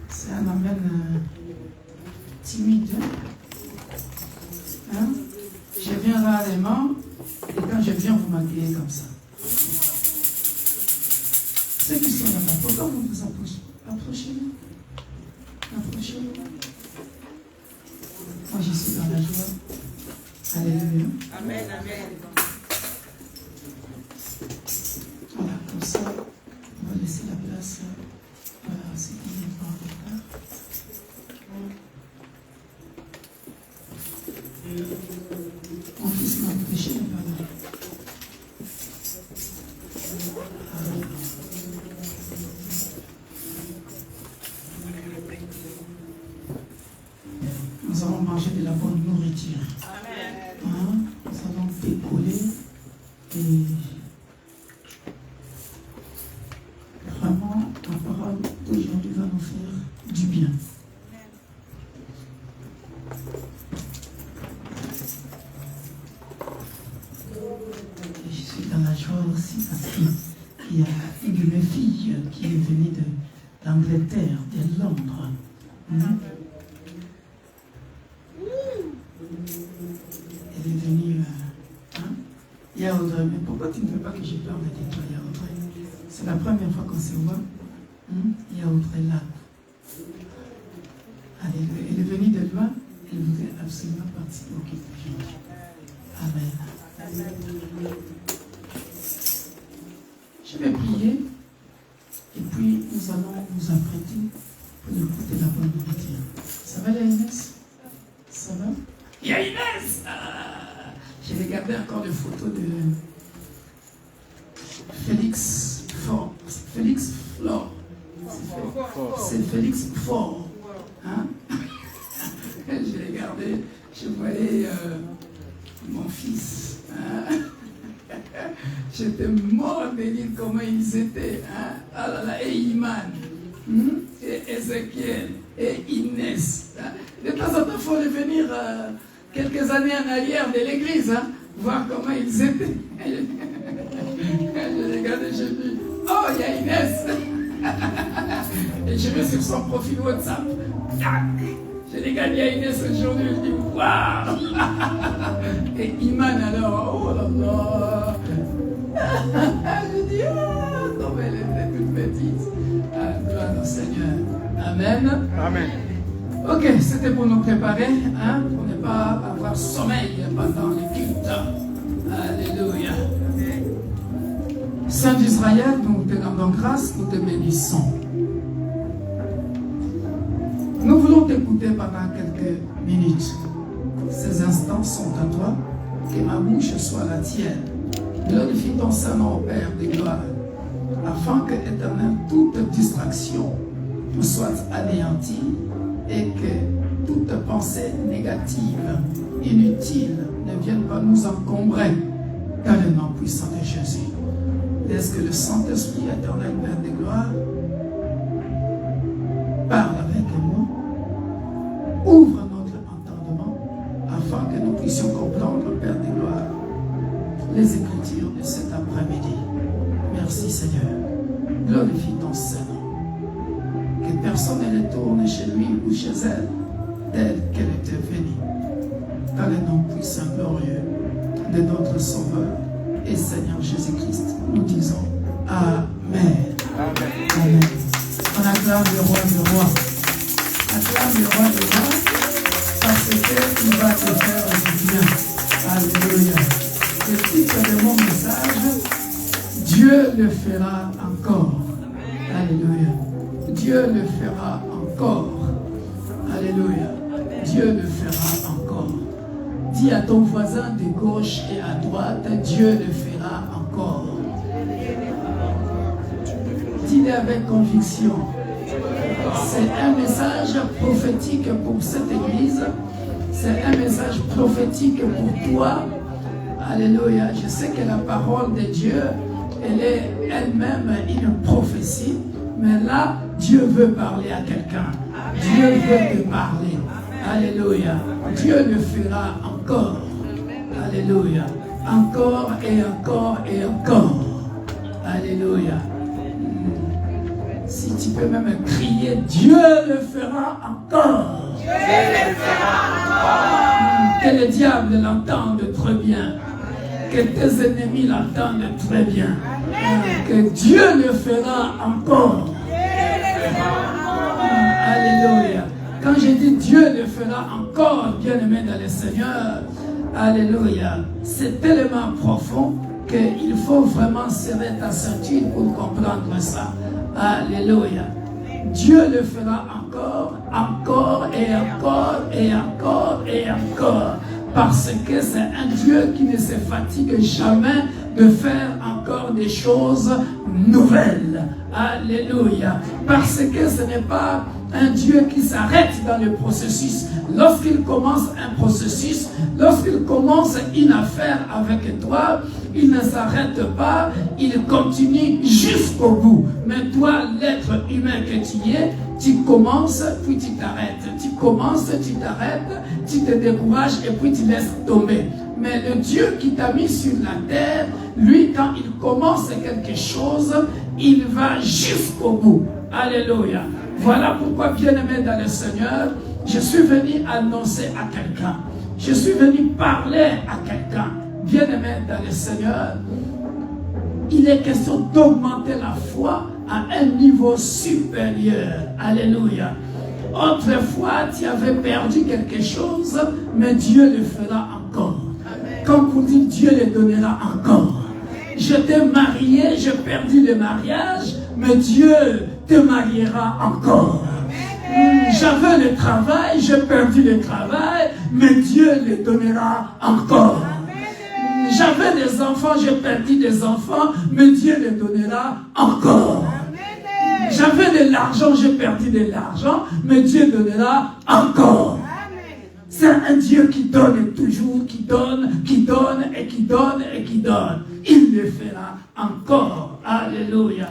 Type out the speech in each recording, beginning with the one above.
C'est un amen timide. Hein? Je viens rarement et quand je viens, vous m'accueillez comme ça. Ceux qui sont là-bas, pourquoi vous vous approchez? Approchez-vous. Approchez-vous. Moi, je suis dans la joie. Alléluia. Amen, amen. Voilà, comme ça, on va laisser la place à ceux qui viennent pas en retard. Mon fils m'a empêché de parler. Nous allons manger de la bonne nourriture. Amen. Hein? Nous allons décoller et vraiment la parole d'aujourd'hui va nous faire du bien. Et je suis dans la joie aussi parce qu'il y a une de mes filles qui est venue d'Angleterre, de Londres. Hein? Elle est venue. Hein? Il y a Audrey, mais pourquoi tu ne veux pas que je parle de toi, il y a Audrey? C'est la première fois qu'on se voit. Il y a Audrey là. Alléluia. Elle est venue de loin, elle voulait absolument participer au culte du jour. Amen. Je vais prier et puis nous allons nous apprêter pour écouter la bonne nourriture. Ça va, Inès? Ça va? Il y a Inès! J'ai regardé encore des photos de Félix Faure. Félix Flore. C'est Félix Faure. Hein? J'ai regardé, je voyais mon fils. Hein? J'étais mort de dire comment ils étaient. Hein? Ah là là, et Iman, et Ézéchiel, et Inès. Hein? De temps en temps, il faut revenir quelques années en arrière de l'église, hein? Voir comment ils étaient. Je regardais, je dis, oh, il y a Inès. Et je vais sur son profil WhatsApp. Je regarde, il y a Inès aujourd'hui, je dis, waouh. Et Iman alors, oh là là. Je dis, oh, comme elle était toute petite. Ah, gloire au Seigneur. Amen. Amen. Ok, c'était pour nous préparer, hein, pour ne pas avoir sommeil pendant le culte. Alléluia. Saint d'Israël, nous te rendons grâce, nous te bénissons. Nous voulons t'écouter pendant quelques minutes. Ces instants sont à toi, que ma bouche soit la tienne. Glorifie ton Saint-Nom, Père de gloire, afin que, Éternel, toute distraction soit anéantie et que toute pensée négative, inutile, ne vienne pas nous encombrer dans le nom puissant de Jésus. Laisse que le Saint-Esprit, Éternel, Père de gloire, parle avec nous, ouvre notre entendement afin que nous puissions comprendre, Père de gloire, les Écritures de cet après-midi. Merci Seigneur. Glorifie ton Saint-Nom. Que personne ne retourne chez lui ou chez elle telle qu'elle était venue. Dans le nom puissant glorieux de notre Sauveur et Seigneur Jésus-Christ, nous disons Amen. Amen. Amen. On acclame le roi du roi. Acclame le roi du roi parce qu'il va te faire du bien. Alléluia. Le titre de mon message, Dieu le fera encore. Alléluia. Dieu le fera encore. Alléluia. Dieu le fera encore. Dis à ton voisin de gauche et à droite, Dieu le fera encore. Dis-le avec conviction. C'est un message prophétique pour cette église. C'est un message prophétique pour toi. Alléluia. Je sais que la parole de Dieu, elle est elle-même une prophétie. Mais là, Dieu veut parler à quelqu'un. Dieu veut te parler. Alléluia. Dieu le fera encore. Alléluia. Encore et encore et encore. Alléluia. Si tu peux même crier, Dieu le fera encore. Dieu le fera encore. Que le diable l'entende très bien. Que tes ennemis l'entendent très bien. Que Dieu le fera encore. Alléluia. Quand je dis Dieu le fera encore, bien-aimé dans le Seigneur, alléluia, c'est tellement profond qu'il faut vraiment serrer ta ceinture pour comprendre ça. Alléluia. Dieu le fera encore, encore et encore et encore et encore. Parce que c'est un Dieu qui ne se fatigue jamais de faire encore des choses nouvelles. Alléluia. Parce que ce n'est pas un Dieu qui s'arrête dans le processus. Lorsqu'il commence un processus, lorsqu'il commence une affaire avec toi, il ne s'arrête pas, il continue jusqu'au bout. Mais toi, l'être humain que tu es, tu commences, puis tu t'arrêtes. Tu commences, tu t'arrêtes, tu te décourages et puis tu laisses tomber. Mais le Dieu qui t'a mis sur la terre, lui, quand il commence quelque chose, il va jusqu'au bout. Alléluia. Voilà pourquoi, bien-aimé dans le Seigneur, je suis venu annoncer à quelqu'un. Je suis venu parler à quelqu'un. Bien-aimé dans le Seigneur, il est question d'augmenter la foi à un niveau supérieur. Alléluia. Autrefois, tu avais perdu quelque chose, mais Dieu le fera encore. Comme pour dire, Dieu le donnera encore. Je t'ai marié, j'ai perdu le mariage, mais Dieu te mariera encore. J'avais le travail, j'ai perdu le travail, mais Dieu le donnera encore. J'avais des enfants, j'ai perdu des enfants, mais Dieu les donnera encore. J'avais de l'argent, j'ai perdu de l'argent, mais Dieu donnera encore. C'est un Dieu qui donne toujours, qui donne et qui donne et qui donne. Il le fera encore. Alléluia.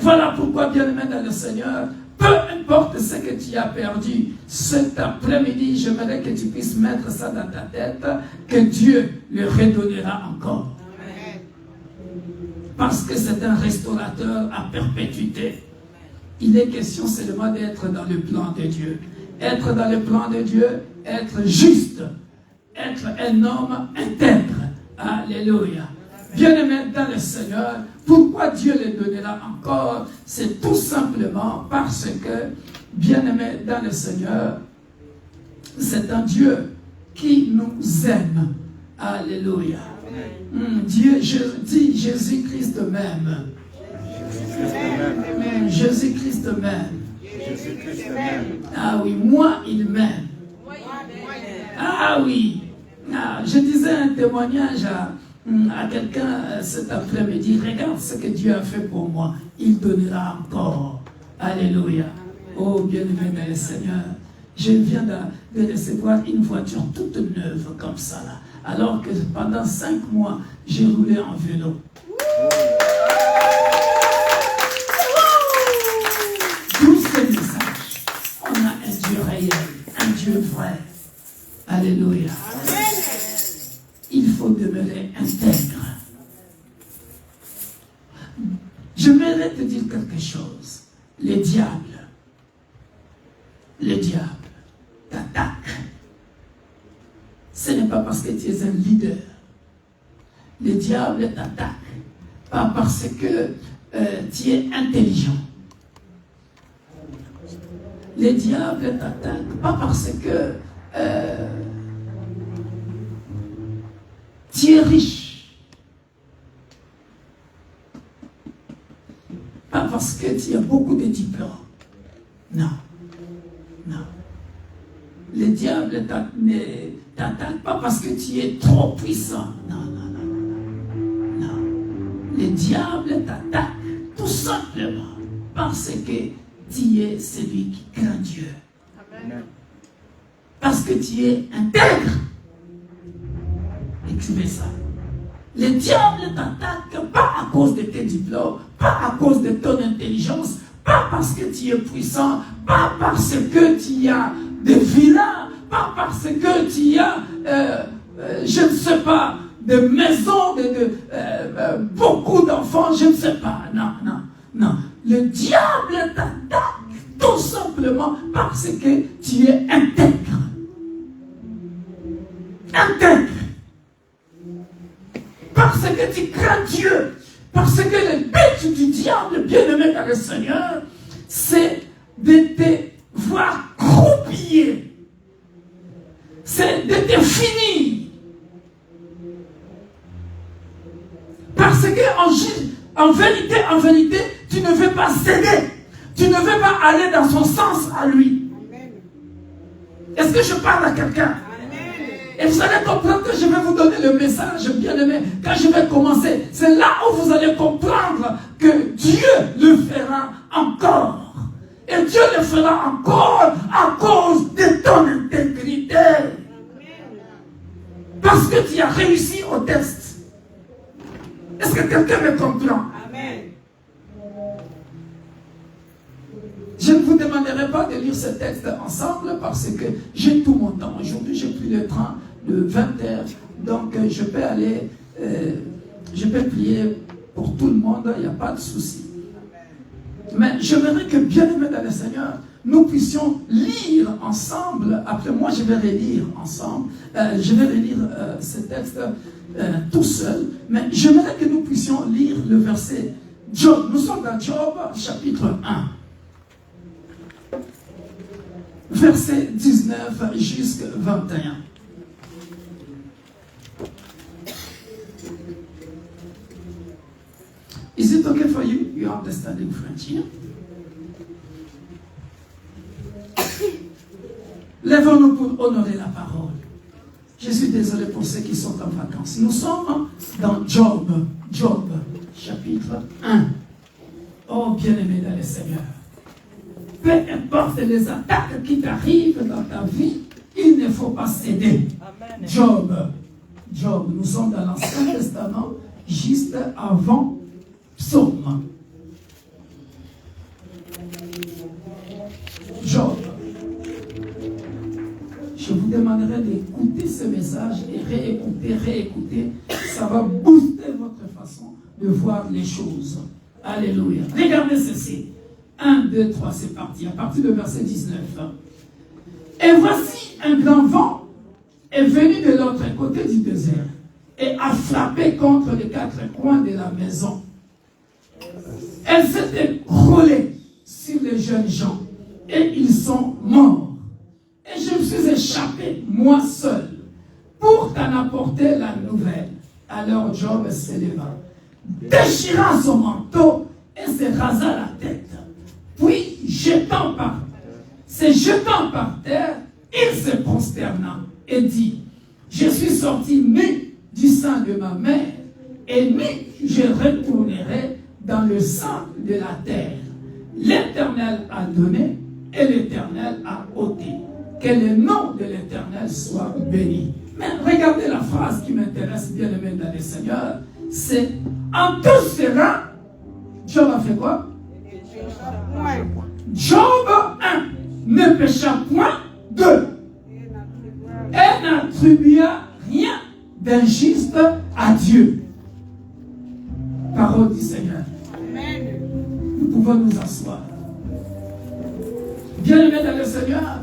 Voilà pourquoi, bien-aimé dans le Seigneur, peu importe ce que tu as perdu, cet après-midi, j'aimerais que tu puisses mettre ça dans ta tête, que Dieu le redonnera encore. Parce que c'est un restaurateur à perpétuité. Il est question seulement d'être dans le plan de Dieu. Être dans le plan de Dieu, être juste, être un homme intègre. Alléluia. Bien-aimé dans le Seigneur, pourquoi Dieu les donnera encore? C'est tout simplement parce que, bien-aimé dans le Seigneur, c'est un Dieu qui nous aime. Alléluia. Dieu, je dis Jésus-Christ même. Jésus-Christ m'aime. Ah oui, moi il m'aime. Ah oui. Je disais un témoignage à quelqu'un cet après-midi. Regarde ce que Dieu a fait pour moi. Il donnera encore. Alléluia. Oh bien-aimé dans le Seigneur. Je viens de recevoir une voiture toute neuve comme ça là. Alors que pendant 5 mois, j'ai roulé en vélo. On a un Dieu réel, un Dieu vrai. Alléluia. Amen. Il faut demeurer intègre. J'aimerais te dire quelque chose. Le diable t'attaque. Ce n'est pas parce que tu es un leader. Le diable t'attaque. Pas parce que tu es intelligent. Les diables t'attaquent, pas parce que tu es riche, pas parce que tu as beaucoup de diplômes. Non, non. Les diables t'attaquent pas parce que tu es trop puissant. Non, non, non, non, non. Les diables t'attaquent tout simplement parce que tu es celui qui craint Dieu. Amen. Parce que tu es intègre. Écrivez ça. Les diables t'attaquent pas à cause de tes diplômes, pas à cause de ton intelligence, pas parce que tu es puissant, pas parce que tu as des villas, pas parce que tu as, je ne sais pas, des maisons, beaucoup d'enfants, je ne sais pas. Non, non, non. le diable t'attaque tout simplement parce que tu es intègre. Intègre. Parce que tu crains Dieu. Parce que le but du diable, bien-aimé dans le Seigneur, c'est de te voir croupiller. C'est de te finir. Parce que en vérité, tu ne veux pas céder. Tu ne veux pas aller dans son sens à lui. Est-ce que je parle à quelqu'un? Et vous allez comprendre que je vais vous donner le message, bien aimé, quand je vais commencer. C'est là où vous allez comprendre que Dieu le fera encore. Et Dieu le fera encore à cause de ton intégrité. Parce que tu as réussi au test. Est-ce que quelqu'un me comprend? Amen. Je ne vous demanderai pas de lire ce texte ensemble parce que j'ai tout mon temps. Aujourd'hui, j'ai pris le train de 20h. Donc, je peux aller, je peux prier pour tout le monde, il n'y a pas de souci. Mais j'aimerais que, bien-aimés dans le Seigneur, nous puissions lire ensemble. Après moi, je vais relire ensemble. Je vais relire ce texte tout seul. Mais j'aimerais que nous puissions lire le verset Job. Nous sommes dans Job, chapitre 1. Verset 19 jusqu'à 21. Is it okay for you? You are understanding French here? Lèvons-nous pour honorer la parole. Je suis désolé pour ceux qui sont en vacances. Nous sommes dans Job, chapitre 1. Oh, bien-aimé dans le Seigneur. Peu importe les attaques qui t'arrivent dans ta vie, il ne faut pas céder. Amen. Job, nous sommes dans l'Ancien Testament, juste avant Psaume. Job. Je vous demanderai d'écouter ce message et réécouter. Ça va booster votre façon de voir les choses. Alléluia. Regardez ceci. 1, 2, 3, c'est parti. À partir du verset 19. Et voici un grand vent est venu de l'autre côté du désert et a frappé contre les quatre coins de la maison. Elle s'était roulée sur les jeunes gens et ils sont morts. Et je me suis échappé, moi seul, pour t'en apporter la nouvelle. Alors Job s'éleva, déchira son manteau et se rasa la tête. Puis, se jetant par terre, il se prosterna et dit, je suis sorti nu du sein de ma mère, et nu je retournerai dans le sein de la terre. L'Éternel a donné et l'Éternel a ôté. Que le nom de l'Éternel soit béni. Mais regardez la phrase qui m'intéresse, bien aimé dans le Seigneur. C'est en tout cela, Job a fait quoi? Job 1 ne pécha point, 2 et n'attribua rien d'injuste à Dieu. Parole du Seigneur. Amen. Nous pouvons nous asseoir. Bien-aimés dans le Seigneur,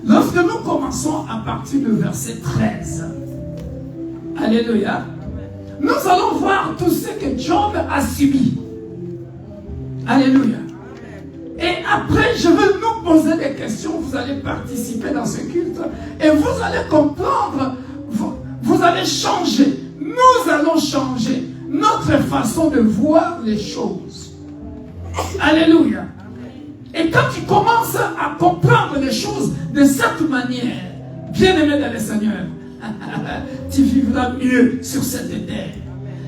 lorsque nous commençons à partir du verset 13, alléluia, nous allons voir tout ce que Job a subi. Alléluia. Et après, je vais nous poser des questions. Vous allez participer dans ce culte. Et vous allez comprendre. Vous allez changer. Nous allons changer notre façon de voir les choses. Alléluia. Et quand tu commences à comprendre les choses de cette manière, bien-aimé dans le Seigneur, tu vivras mieux sur cette terre.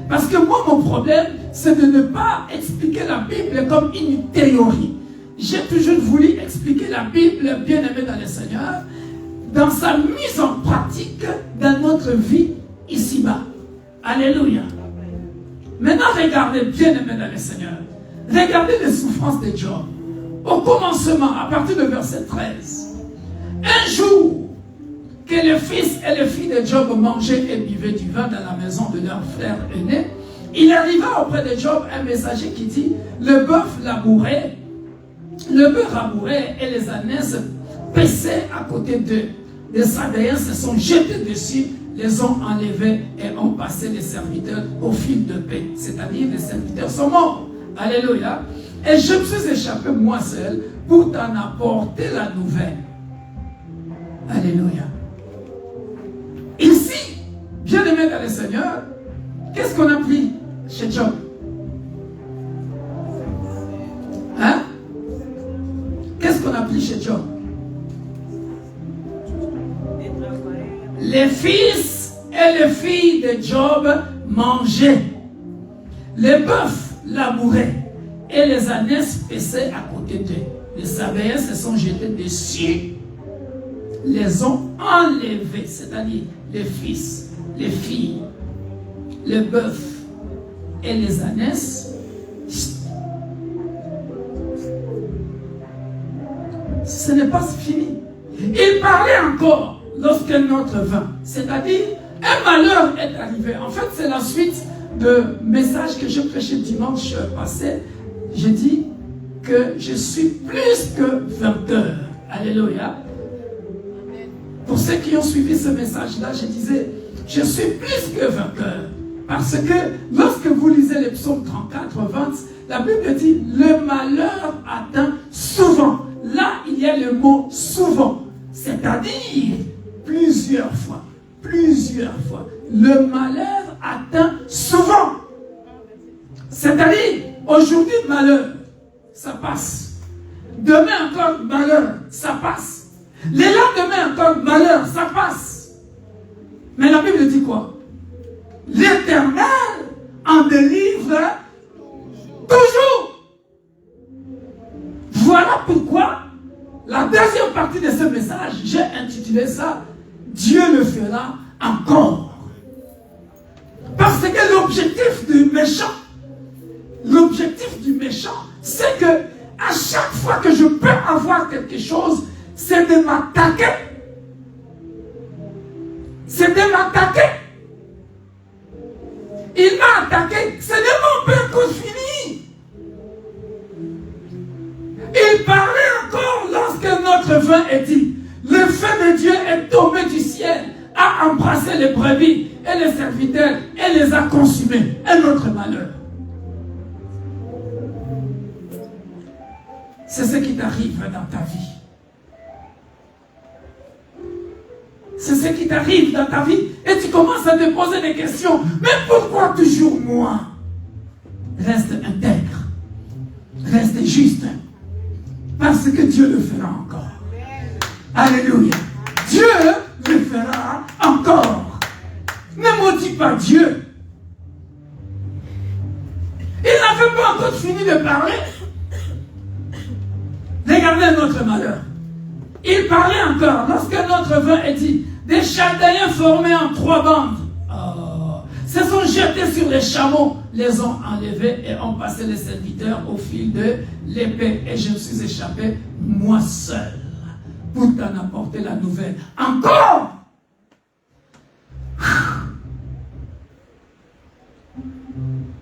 Parce que moi, mon problème, c'est de ne pas expliquer la Bible comme une théorie. J'ai toujours voulu expliquer la Bible, bien-aimée dans le Seigneur, dans sa mise en pratique dans notre vie ici-bas. Alléluia. Maintenant, regardez, bien-aimés dans le Seigneur. Regardez les souffrances de Job. Au commencement, à partir du verset 13. Un jour, que les fils et les filles de Job mangeaient et buvaient du vin dans la maison de leur frère aîné, Il arriva auprès de Job un messager qui dit, le bœuf labourait, et les ânesses paissaient à côté d'eux. Les Sabaéens se sont jetés dessus, les ont enlevés et ont passé les serviteurs au fil de paix. C'est-à-dire les serviteurs sont morts. Alléluia. Et je me suis échappé moi seul pour t'en apporter la nouvelle. Alléluia. Ici, bien-aimé dans le Seigneur, qu'est-ce qu'on a pris chez Job? Hein? Qu'est-ce qu'on a pris chez Job? Les fils et les filles de Job mangeaient. Les bœufs labouraient et les ânesses paissaient à côté d'eux. Les Sabaéens se sont jetés dessus, les ont enlevés, c'est-à-dire les fils, les filles, les bœufs et les ânesses. Ce n'est pas fini. Il parlait encore lorsqu'un autre vint. C'est-à-dire, un malheur est arrivé. En fait, c'est la suite de message que je prêchais dimanche passé. J'ai dit que je suis plus que vainqueur. Alléluia. Pour ceux qui ont suivi ce message-là, je disais, je suis plus que vainqueur. Parce que lorsque vous lisez les psaumes 34, 20, la Bible dit, le malheur atteint souvent. Là, il y a le mot souvent. C'est-à-dire, plusieurs fois. Plusieurs fois. Le malheur atteint souvent. C'est-à-dire, aujourd'hui, malheur, ça passe. Demain encore, malheur, ça passe. Les lendemains encore, malheur, ça passe. Mais la Bible dit quoi? L'Éternel en délivre toujours. Voilà pourquoi la deuxième partie de ce message, j'ai intitulé ça « Dieu le fera encore ». Parce que l'objectif du méchant, c'est que à chaque fois que je peux avoir quelque chose, c'est de m'attaquer. C'est de m'attaquer. Il m'a attaqué, ce n'est mon père qu'on finit. Il parlait encore lorsque notre vin est dit. Le feu de Dieu est tombé du ciel, a embrassé les brebis et les serviteurs et les a consumés. Un autre malheur. C'est ce qui t'arrive dans ta vie. C'est ce qui t'arrive dans ta vie et tu commences à te poser des questions. Mais pourquoi toujours moi? Reste intègre. Reste juste. Parce que Dieu le fera encore. Alléluia. Dieu le fera encore. Ne maudis pas Dieu. Il n'avait pas encore fini de parler. Regardez notre malheur. Il parlait encore lorsque notre vin est dit. Des Chaldéens formés en 3 bandes se sont jetés sur les chameaux, les ont enlevés et ont passé les serviteurs au fil de l'épée. Et je me suis échappé, moi seul, pour t'en apporter la nouvelle. Encore!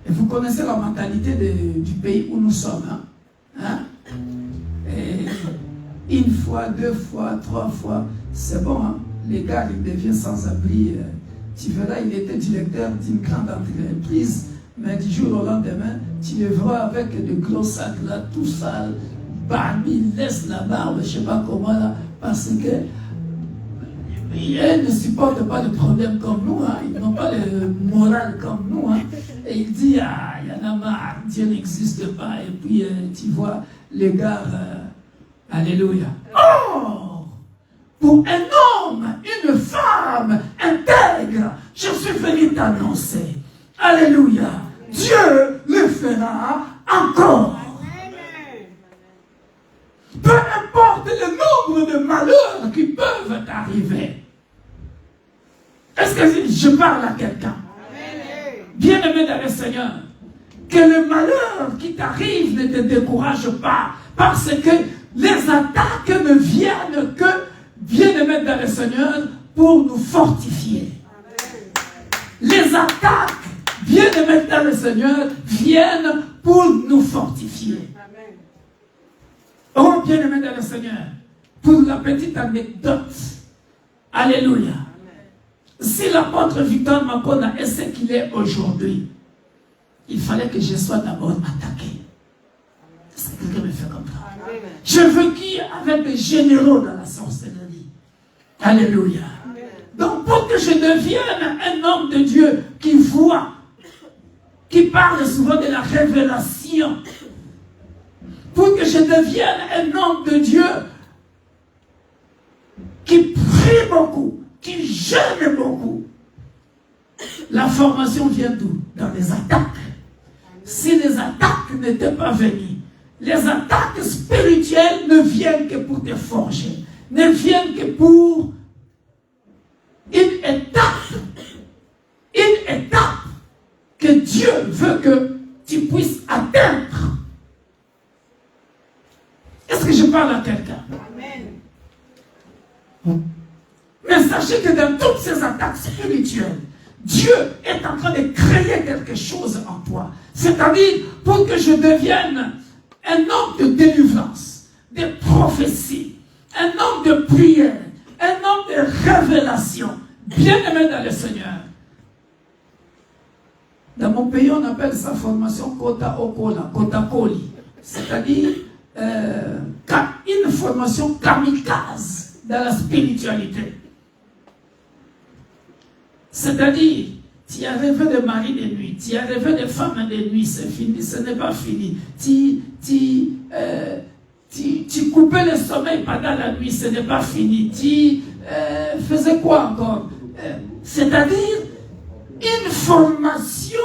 Et vous connaissez la mentalité du pays où nous sommes. Hein? Et une fois, 2 fois, 3 fois, c'est bon, hein? Les gars, ils deviennent sans-abri. Tu verras, il était directeur d'une grande entreprise, mais du jour au lendemain, tu le vois avec de gros sacs là, tout sale, barbi, laisse la barbe, je ne sais pas comment là, parce que ils ne supportent pas de problème comme nous, hein. Ils n'ont pas le moral comme nous. Hein. Et il dit, ah, il y en a marre, Dieu n'existe pas. Et puis, tu vois, les gars, alléluia. Oh! Pour un homme, une femme intègre, je suis venu t'annoncer. Alléluia. Dieu le fera encore. Peu importe le nombre de malheurs qui peuvent arriver. Est-ce que je parle à quelqu'un? Bien-aimé dans le Seigneur, que le malheur qui t'arrive ne te décourage pas, parce que les attaques ne viennent que, bien-aimé dans le Seigneur, pour nous fortifier. Les attaques viennent bien-aimés dans le Seigneur, viennent pour nous fortifier. Oh, bien-aimés dans le Seigneur, pour la petite anecdote, alléluia. Si l'apôtre Victor Makona est ce qu'il est aujourd'hui, il fallait que je sois d'abord attaqué. Est-ce que quelqu'un me fait comprendre? J'ai vécu avec des généraux dans la sorcellerie. Alléluia. Donc pour que je devienne un homme de Dieu qui voit, qui parle souvent de la révélation, pour que je devienne un homme de Dieu qui prie beaucoup, qui jeûne beaucoup, la formation vient d'où? Dans les attaques. Si les attaques n'étaient pas venues, les attaques spirituelles ne viennent que pour te forger, ne viennent que pour une étape que Dieu veut que tu puisses atteindre. Est-ce que je parle à quelqu'un? Amen. Mais sachez que dans toutes ces attaques spirituelles, Dieu est en train de créer quelque chose en toi. C'est-à-dire pour que je devienne un homme de délivrance, de prophétie, un homme de prière, un homme de révélation, bien-aimé dans le Seigneur. Dans mon pays, on appelle sa formation Kota Okola, Kota Koli. C'est-à-dire une formation kamikaze dans la spiritualité. C'est-à-dire, tu as rêvé de mari de nuit, tu as rêvé de femme de nuit, c'est fini, ce n'est pas fini. Tu coupais le sommeil pendant la nuit, ce n'est pas fini. Tu faisais quoi encore? C'est-à-dire, une formation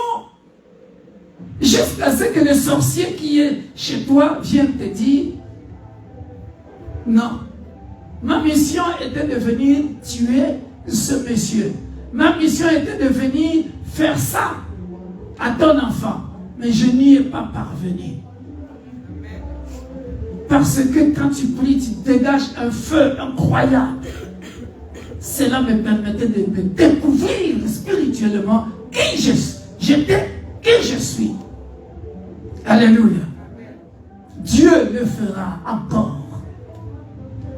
jusqu'à ce que le sorcier qui est chez toi vienne te dire non, ma mission était de venir tuer ce monsieur. Ma mission était de venir faire ça à ton enfant. Mais je n'y ai pas parvenu. Parce que quand tu pries, tu dégages un feu incroyable. Cela me permettait de me découvrir spirituellement qui j'étais, qui je suis. Alléluia. Dieu le fera encore.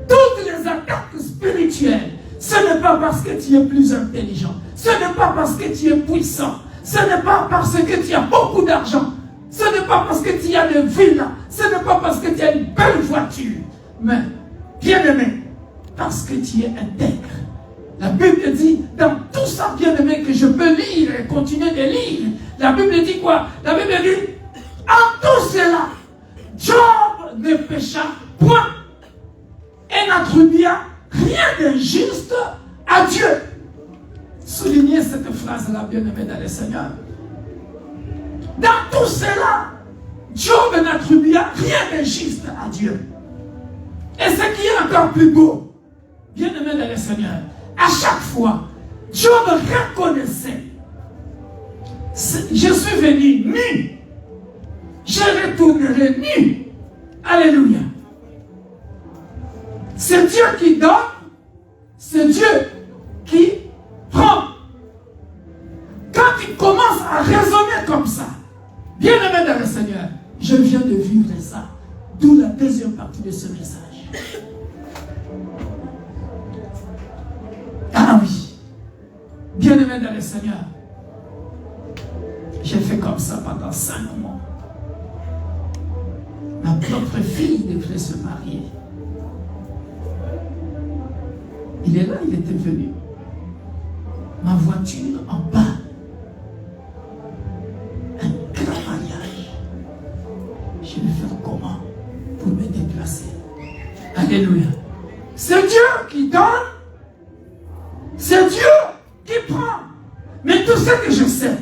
Toutes les attaques spirituelles, ce n'est pas parce que tu es plus intelligent. Ce n'est pas parce que tu es puissant. Ce n'est pas parce que tu as beaucoup d'argent. Ce n'est pas parce que tu as des villas. Ce n'est pas parce que tu as une belle voiture. Mais, bien-aimé, parce que tu es intègre. La Bible dit, dans tout ça, bien-aimé, que je peux lire et continuer de lire. La Bible dit quoi? La Bible dit, en tout cela, Job ne pécha point et n'attribua rien d'injuste à Dieu. Soulignez cette phrase-là, bien-aimé dans le Seigneur. Dans tout cela, Job n'attribua rien d'injuste à Dieu. Et ce qui est encore plus beau, bien-aimé dans le Seigneur, à chaque fois, Job reconnaissait, je suis venu nu, je retournerai nu. Alléluia. C'est Dieu qui donne, c'est Dieu qui prend. Quand tu commences à raisonner comme ça, bien-aimé dans le Seigneur, je viens de vivre ça. D'où la deuxième partie de ce message. Ah oui, bien-aimé dans le Seigneur, j'ai fait comme ça pendant 5 mois. Ma propre fille devrait se marier. Il est là, il était venu. Ma voiture en bas. Un grand mariage. Je vais faire comment pour me déplacer? Alléluia. C'est Dieu qui donne. C'est Dieu qui prend. Mais tout ce que je sais,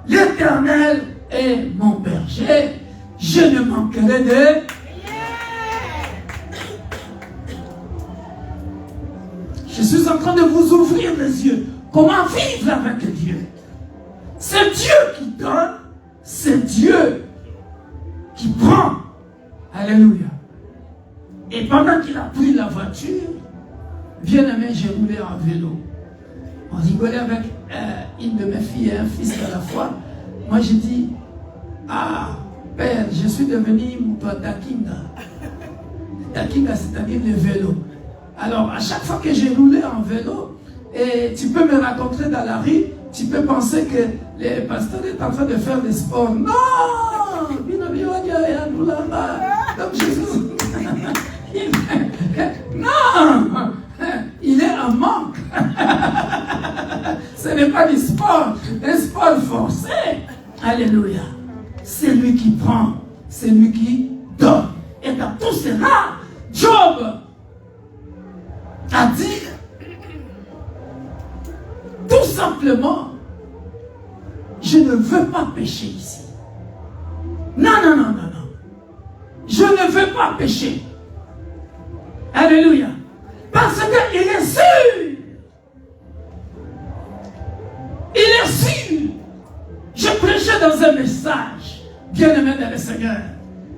l'Éternel est mon berger. Je ne manquerai de... Je suis en train de vous ouvrir les yeux. Comment vivre avec Dieu? C'est Dieu qui donne. C'est Dieu qui prend. Alléluia. Et pendant qu'il a pris la voiture, bien aimé, j'ai roulé en vélo. On rigolait avec une de mes filles et un fils à la fois. Moi, j'ai dit, ah, Père, je suis devenu Dakinga. Dakinga, c'est-à-dire le vélo. Alors, à chaque fois que j'ai roulé en vélo, et tu peux me rencontrer dans la rue, tu peux penser que le pasteur est en train de faire des sports. Non! Donc Jésus, non! Il est en manque. Ce n'est pas du sport, un sport forcé. Alléluia. C'est lui qui prend, c'est lui qui donne. Et dans tout cela, Job a dit tout simplement, je ne veux pas pécher ici. Non, non, non, non, non. Je ne veux pas pécher. Alléluia. Parce qu'il est sûr. Il est sûr. Je prêchais dans un message, bien-aimé dans le Seigneur.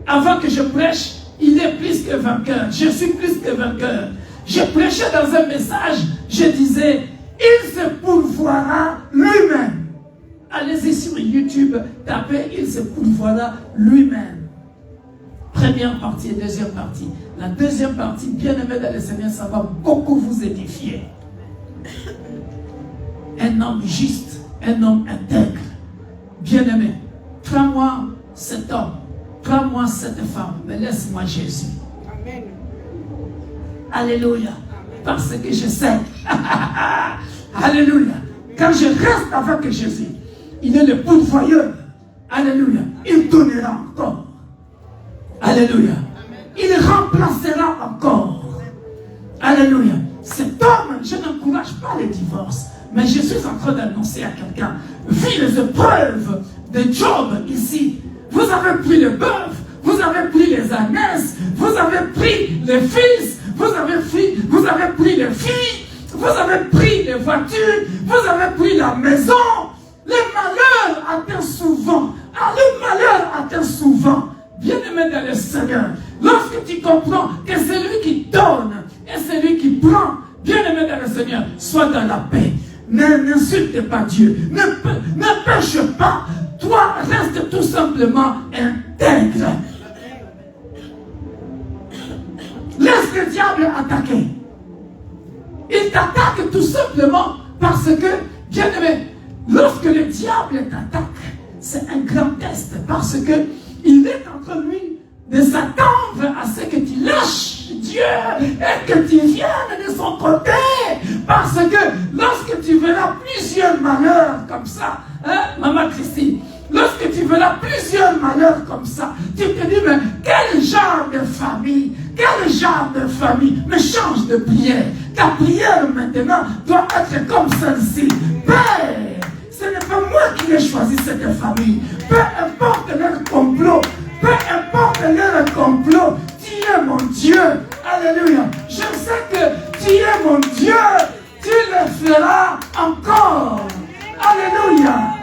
Avant que je prêche, il est plus que vainqueur. Je suis plus que vainqueur. Je prêchais dans un message, je disais, il se pourvoira lui-même. Allez-y sur YouTube, tapez, il se pourvoira lui-même. Première partie et deuxième partie. La deuxième partie, bien-aimé dans le Seigneur, ça va beaucoup vous édifier. Un homme juste, un homme intègre. Bien-aimé, prends-moi cet homme, prends-moi cette femme, mais laisse-moi Jésus. Amen. Alléluia. Parce que je sais. Alléluia. Quand je reste avec Jésus, il est le pourvoyeur. Alléluia. Il donnera encore. Alléluia. Il remplacera encore. Alléluia. Cet homme, je n'encourage pas le divorce, mais je suis en train d'annoncer à quelqu'un, vu les épreuves de Job ici, vous avez pris le bœuf, vous avez pris les ânesses, vous avez pris les fils, vous avez pris les filles, vous avez pris les voitures, vous avez pris la maison. Les malheurs atteignent souvent. Ah, le malheur atteint souvent. Bien-aimé dans le Seigneur, lorsque tu comprends que c'est lui qui donne et c'est lui qui prend, bien-aimé dans le Seigneur, sois dans la paix. N'insulte pas Dieu. Ne pêche pas. Toi, reste tout simplement intègre. Laisse le diable attaquer. Il t'attaque tout simplement parce que, bien-aimé, lorsque le diable t'attaque, c'est un grand test parce que il est en train, lui, de s'attendre à ce que tu lâches Dieu et que tu viennes de son côté. Parce que lorsque tu verras plusieurs malheurs comme ça, hein, Maman Christine, lorsque tu verras plusieurs malheurs comme ça, tu te dis, mais quel genre de famille, quel genre de famille, mais change de prière. Ta prière maintenant doit être comme celle-ci. Père, ce n'est pas moi qui ai choisi cette famille. Peu importe leur complot, peu importe leur complot, tu es mon Dieu. Alléluia. Je sais que tu es mon Dieu. Tu le feras encore. Alléluia.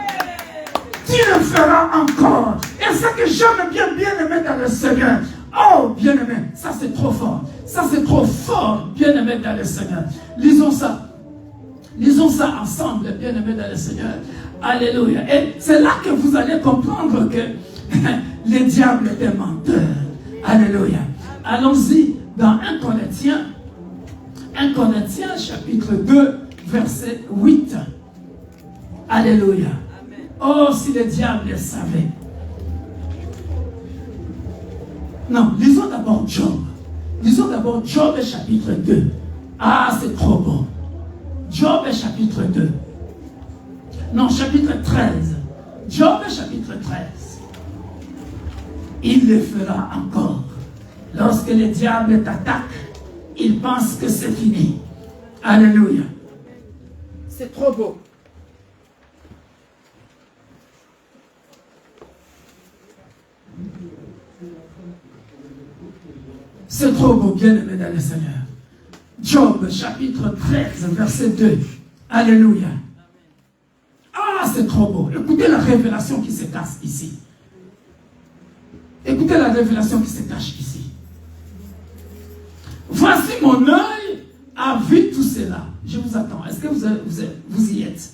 Tu le feras encore. Et ce que j'aime bien aimé dans le Seigneur. Oh, bien aimé, ça c'est trop fort. Ça c'est trop fort, bien aimé dans le Seigneur. Lisons ça. Lisons ça ensemble, bien aimé dans le Seigneur. Alléluia. Et c'est là que vous allez comprendre que le diable est un menteur. Alléluia. Allons-y dans 1 Corinthiens chapitre 2, verset 8. Alléluia. Oh, si le diable savait. Non, lisons d'abord Job. Lisons d'abord Job chapitre 2. Ah, c'est trop bon. Job chapitre 2. Non, chapitre 13. Job chapitre 13. Il le fera encore. Lorsque le diable t'attaque, il pense que c'est fini. Alléluia. C'est trop beau. C'est trop beau, bien-aimé dans le Seigneur. Job, chapitre 13, verset 2. Alléluia. Ah, c'est trop beau. Écoutez la révélation qui se cache ici. Écoutez la révélation qui se cache ici. Voici mon œil a vu tout cela. Je vous attends. Est-ce que vous y êtes?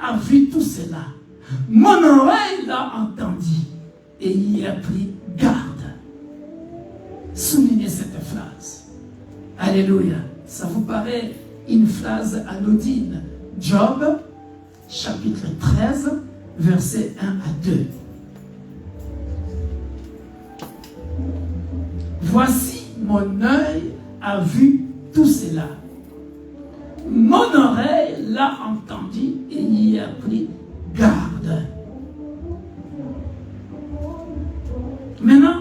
a vu tout cela. Mon oreille l'a entendu et y a pris garde. Soulignez cette phrase. Alléluia. Ça vous paraît une phrase anodine. Job, chapitre 13, versets 1 à 2. Voici, mon œil a vu tout cela. Mon oreille l'a entendu et y a pris garde. Maintenant,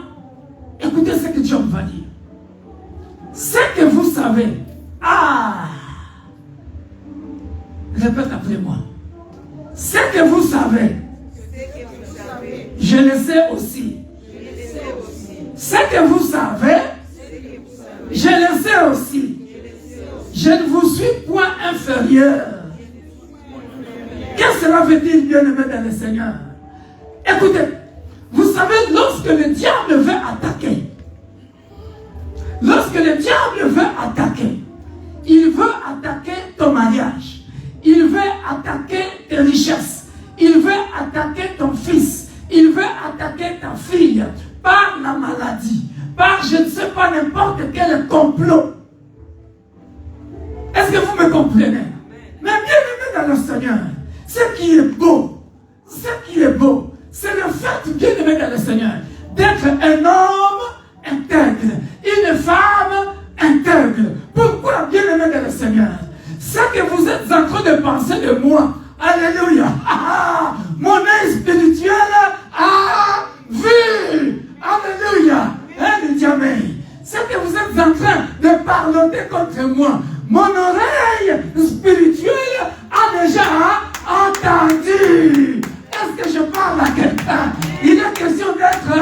écoutez ce que Job va dire. C'est que vous savez. Répète après moi. C'est que vous savez. Je le sais aussi. C'est que vous savez. Je le sais aussi. Je ne vous suis point inférieur. Qu'est-ce que cela veut dire, bien-aimé dans le Seigneur? Écoutez, vous savez, lorsque le diable veut attaquer, il veut attaquer ton mariage, il veut attaquer tes richesses, il veut attaquer ton fils, il veut attaquer ta fille par la maladie, par je ne sais pas n'importe quel complot. Est-ce que vous me comprenez? Mais bien-aimé dans le Seigneur, ce qui est beau, c'est le fait, bien-aimé dans le Seigneur, d'être un homme intègre, une femme intègre. Pourquoi, bien-aimé dans le Seigneur? C'est que vous êtes en train de penser de moi. Alléluia. Mon œil spirituel a vu. Alléluia. C'est que vous êtes en train de parler contre moi. Mon oreille spirituelle a déjà entendu. Est-ce que je parle à quelqu'un? Il est question d'être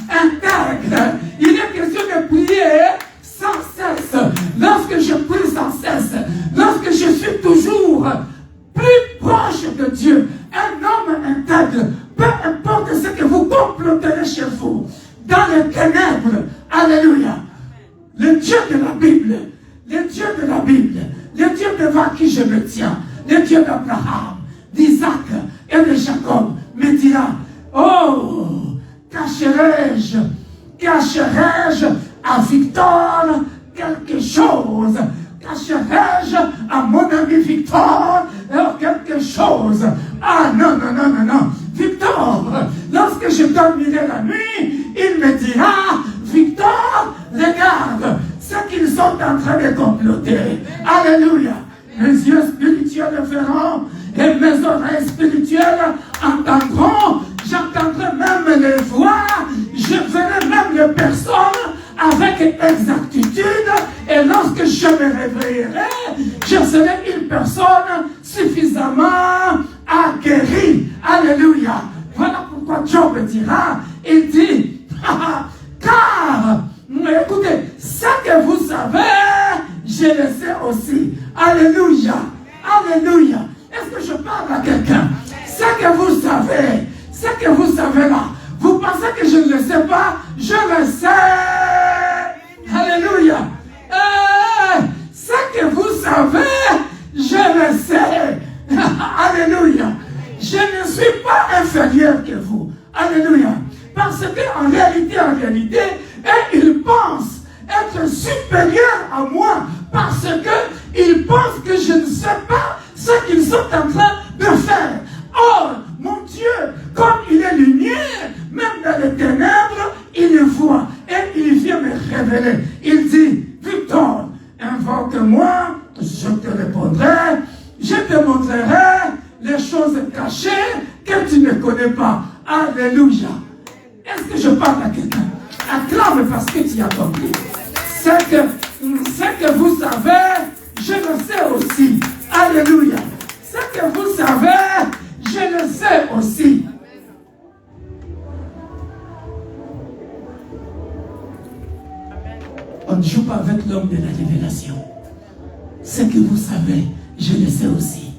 intègre. Il est question de prier sans cesse. Lorsque je prie sans cesse, lorsque je suis toujours plus proche de Dieu, un homme intègre, peu importe ce que vous complotez chez vous, dans les ténèbres, alléluia, le Dieu de la Bible, le Dieu devant qui je me tiens, le Dieu d'Abraham, d'Isaac et de Jacob, me dira, oh, cacherai-je à Victor quelque chose? Cacherai-je à mon ami Victor quelque chose? Non. Victor, lorsque je dormirai la nuit, il me dira, Victor, regarde ce qu'ils sont en train de comploter. Alléluia. Mes yeux spirituels verront et mes oreilles spirituelles entendront. J'entendrai même les voix. Je verrai même les personnes avec exactitude. Et lorsque je me réveillerai, je serai une personne suffisamment aguerrie. Alléluia. Voilà pourquoi Job dira, il dit, car, écoutez, ce que vous savez, je le sais aussi. Alléluia. Alléluia. Est-ce que je parle à quelqu'un? Ce que vous savez là, vous pensez que je ne le sais pas? Je le sais. Alléluia. Ce que vous savez, je le sais. Alléluia. Je ne suis pas inférieur que vous. Alléluia. Parce qu'en réalité, ils pensent être supérieurs à moi parce qu'ils pensent que je ne sais pas ce qu'ils sont en train de faire. Or, mon Dieu, comme il est lumière, même dans les ténèbres, il le voit et il vient me révéler. Il dit, Victor, invoque-moi, je te répondrai, je te montrerai les choses cachées que tu ne connais pas. Alléluia. Est-ce que je parle à quelqu'un? Acclame parce que tu as compris. C'est que vous savez, je le sais aussi. Alléluia. Ce que vous savez, je le sais aussi. On ne joue pas avec l'homme de la révélation. Ce que vous savez, je le sais aussi.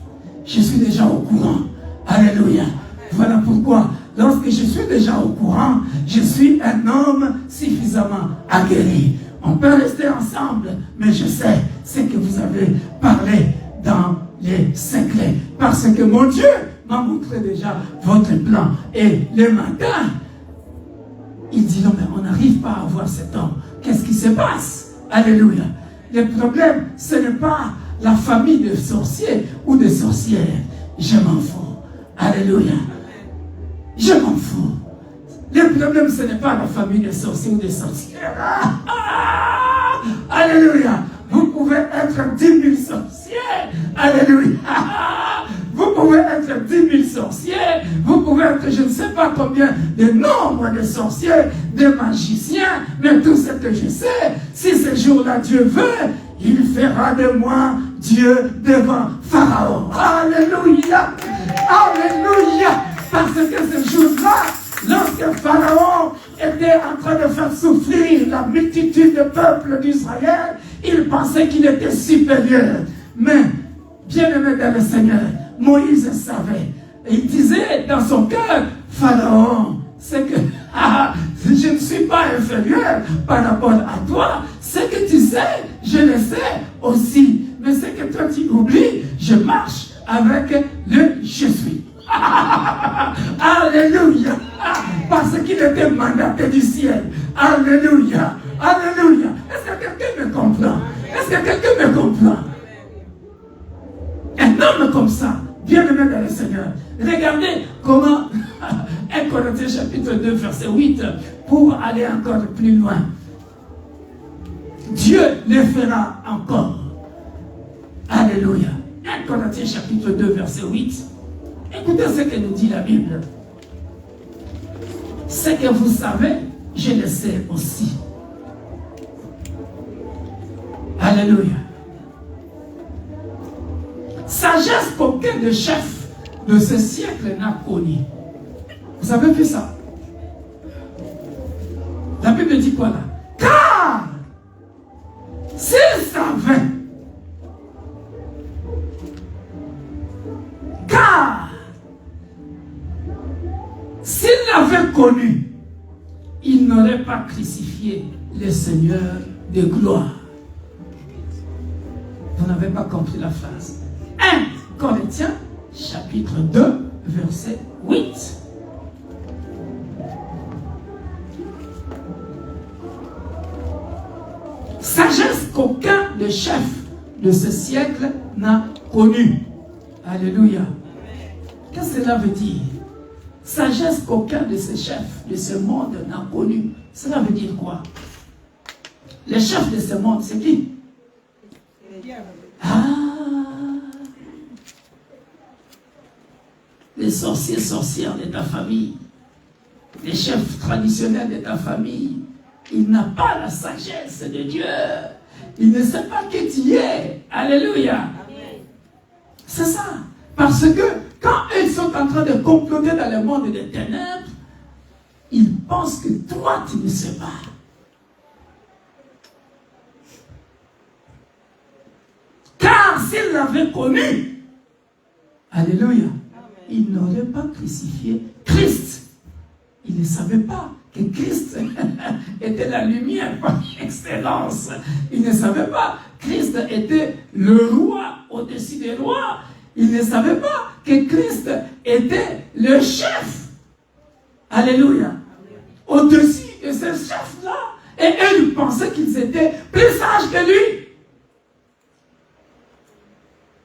Je suis déjà au courant. Alléluia. Voilà pourquoi, lorsque je suis déjà au courant, je suis un homme suffisamment aguerri. On peut rester ensemble, mais je sais ce que vous avez parlé dans les secrets. Parce que mon Dieu m'a montré déjà votre plan. Et le matin, il dit non, mais on n'arrive pas à voir cet homme. Qu'est-ce qui se passe? Alléluia. Le problème, ce n'est pas la famille de sorciers ou de sorcières. Je m'en fous. Alléluia. Je m'en fous. Le problème, ce n'est pas la famille de sorciers ou de sorcières. Alléluia. Vous pouvez être 10 000 sorciers. Alléluia. Vous pouvez être 10 000 sorciers. Vous pouvez être je ne sais pas combien de nombre de sorciers, de magiciens. Mais tout ce que je sais, si ce jour-là Dieu veut, il fera de moi Dieu devant Pharaon. Alléluia. Alléluia. Parce que ce jour-là, lorsque Pharaon était en train de faire souffrir la multitude de peuples d'Israël, il pensait qu'il était supérieur. Mais, bien-aimé dans le Seigneur, Moïse savait. Et il disait dans son cœur, Pharaon, c'est que je ne suis pas inférieur par rapport à toi. Ce que tu sais, je le sais aussi. Mais ce que toi tu oublies, je marche avec le je suis. Alléluia. Parce qu'il était mandaté du ciel. Alléluia. Alléluia. Est-ce que quelqu'un me comprend? Est-ce que quelqu'un me comprend? Un homme comme ça, bien-aimé dans le Seigneur. Regardez comment 1 Corinthiens chapitre 2 verset 8, pour aller encore plus loin. Dieu le fera encore. Alléluia. 1 Corinthiens chapitre 2 verset 8. Écoutez ce que nous dit la Bible. Ce que vous savez, je le sais aussi. Alléluia. Sagesse qu'aucun des chefs de ce siècle n'a connue. Vous avez vu ça? La Bible dit quoi là? Car s'ils savaient, car s'ils l'avaient connu, ils n'auraient pas crucifié le Seigneur de gloire. Vous n'avez pas compris la phrase. 1 Corinthiens, chapitre 2, verset 8. Sagesse qu'aucun des chefs de ce siècle n'a connue. Alléluia. Qu'est-ce que cela veut dire? Sagesse qu'aucun de ces chefs de ce monde n'a connue. Cela veut dire quoi? Les chefs de ce monde, c'est qui? Les sorciers, sorcières de ta famille, les chefs traditionnels de ta famille, il n'a pas la sagesse de Dieu. Il ne sait pas qui tu es. Alléluia. C'est ça. Parce que quand ils sont en train de comploter dans le monde des ténèbres, ils pensent que toi, tu ne sais pas. Car s'ils l'avaient connu, alléluia, ils n'auraient pas crucifié Christ. Ils ne savaient pas que Christ était la lumière par excellence. Ils ne savaient pas que Christ était le roi au-dessus des rois. Ils ne savaient pas que Christ était le chef. Alléluia. Au-dessus de ce chef-là. Et eux, ils pensaient qu'ils étaient plus sages que lui.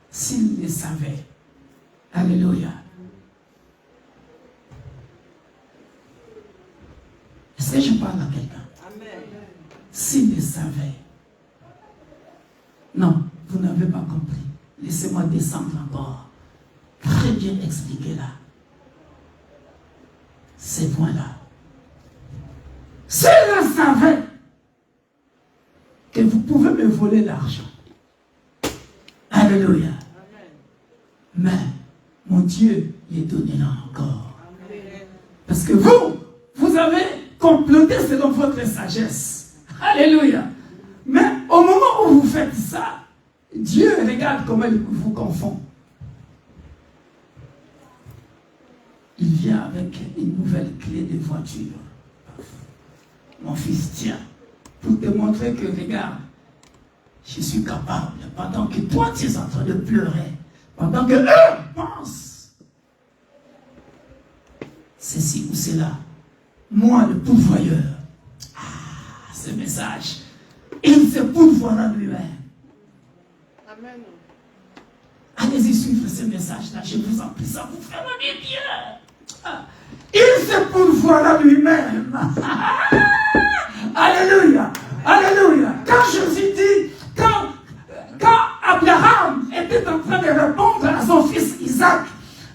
S'ils le savaient. Alléluia. Est-ce que je parle à quelqu'un? S'ils le savaient. Non, vous n'avez pas compris. Laissez-moi descendre encore. Très bien expliqué là. Ces points-là. S'ils le savaient que vous pouvez me voler l'argent. Alléluia. Mais mon Dieu les donnera encore. Parce que vous avez comploté selon votre sagesse. Alléluia. Mais au moment où vous faites ça, Dieu regarde comment il vous confond. Il vient avec une nouvelle clé de voiture. Mon fils, tiens, pour te montrer que, regarde, je suis capable, pendant que toi tu es en train de pleurer, pendant que eux pensent ceci ou cela. Moi, le pourvoyeur. Ah, ce message. Il se pourvoira lui-même. Amen. Allez-y suivre ce message-là. Je vous en prie, ça vous fera du bien. Il se pourvoira lui-même. Alléluia. Alléluia. Quand Jésus dit, quand Abraham était en train de répondre à son fils Isaac,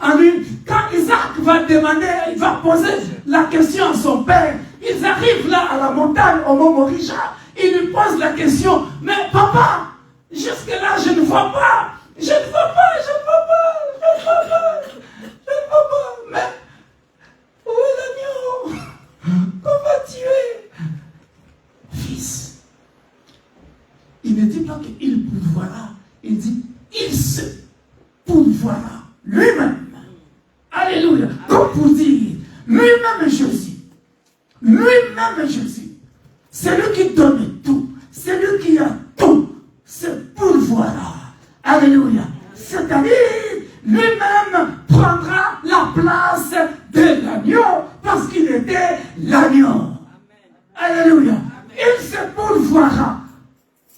quand Isaac va demander, il va poser la question à son père, ils arrivent là à la montagne, au mont Moricha, il lui pose la question, mais papa, jusque-là je ne vois pas, je ne vois pas, mais où est l'agneau qu'on va tuer? Fils, il ne dit pas qu'il pourvoira, il dit, il se pourvoira lui-même. Alléluia. Comme pour dire, lui-même Jésus. Lui-même Jésus. C'est lui qui donne tout. C'est lui qui a tout. Se pourvoira. Alléluia. C'est-à-dire, lui-même prendra la place de l'agneau parce qu'il était l'agneau. Alléluia. Il se pourvoira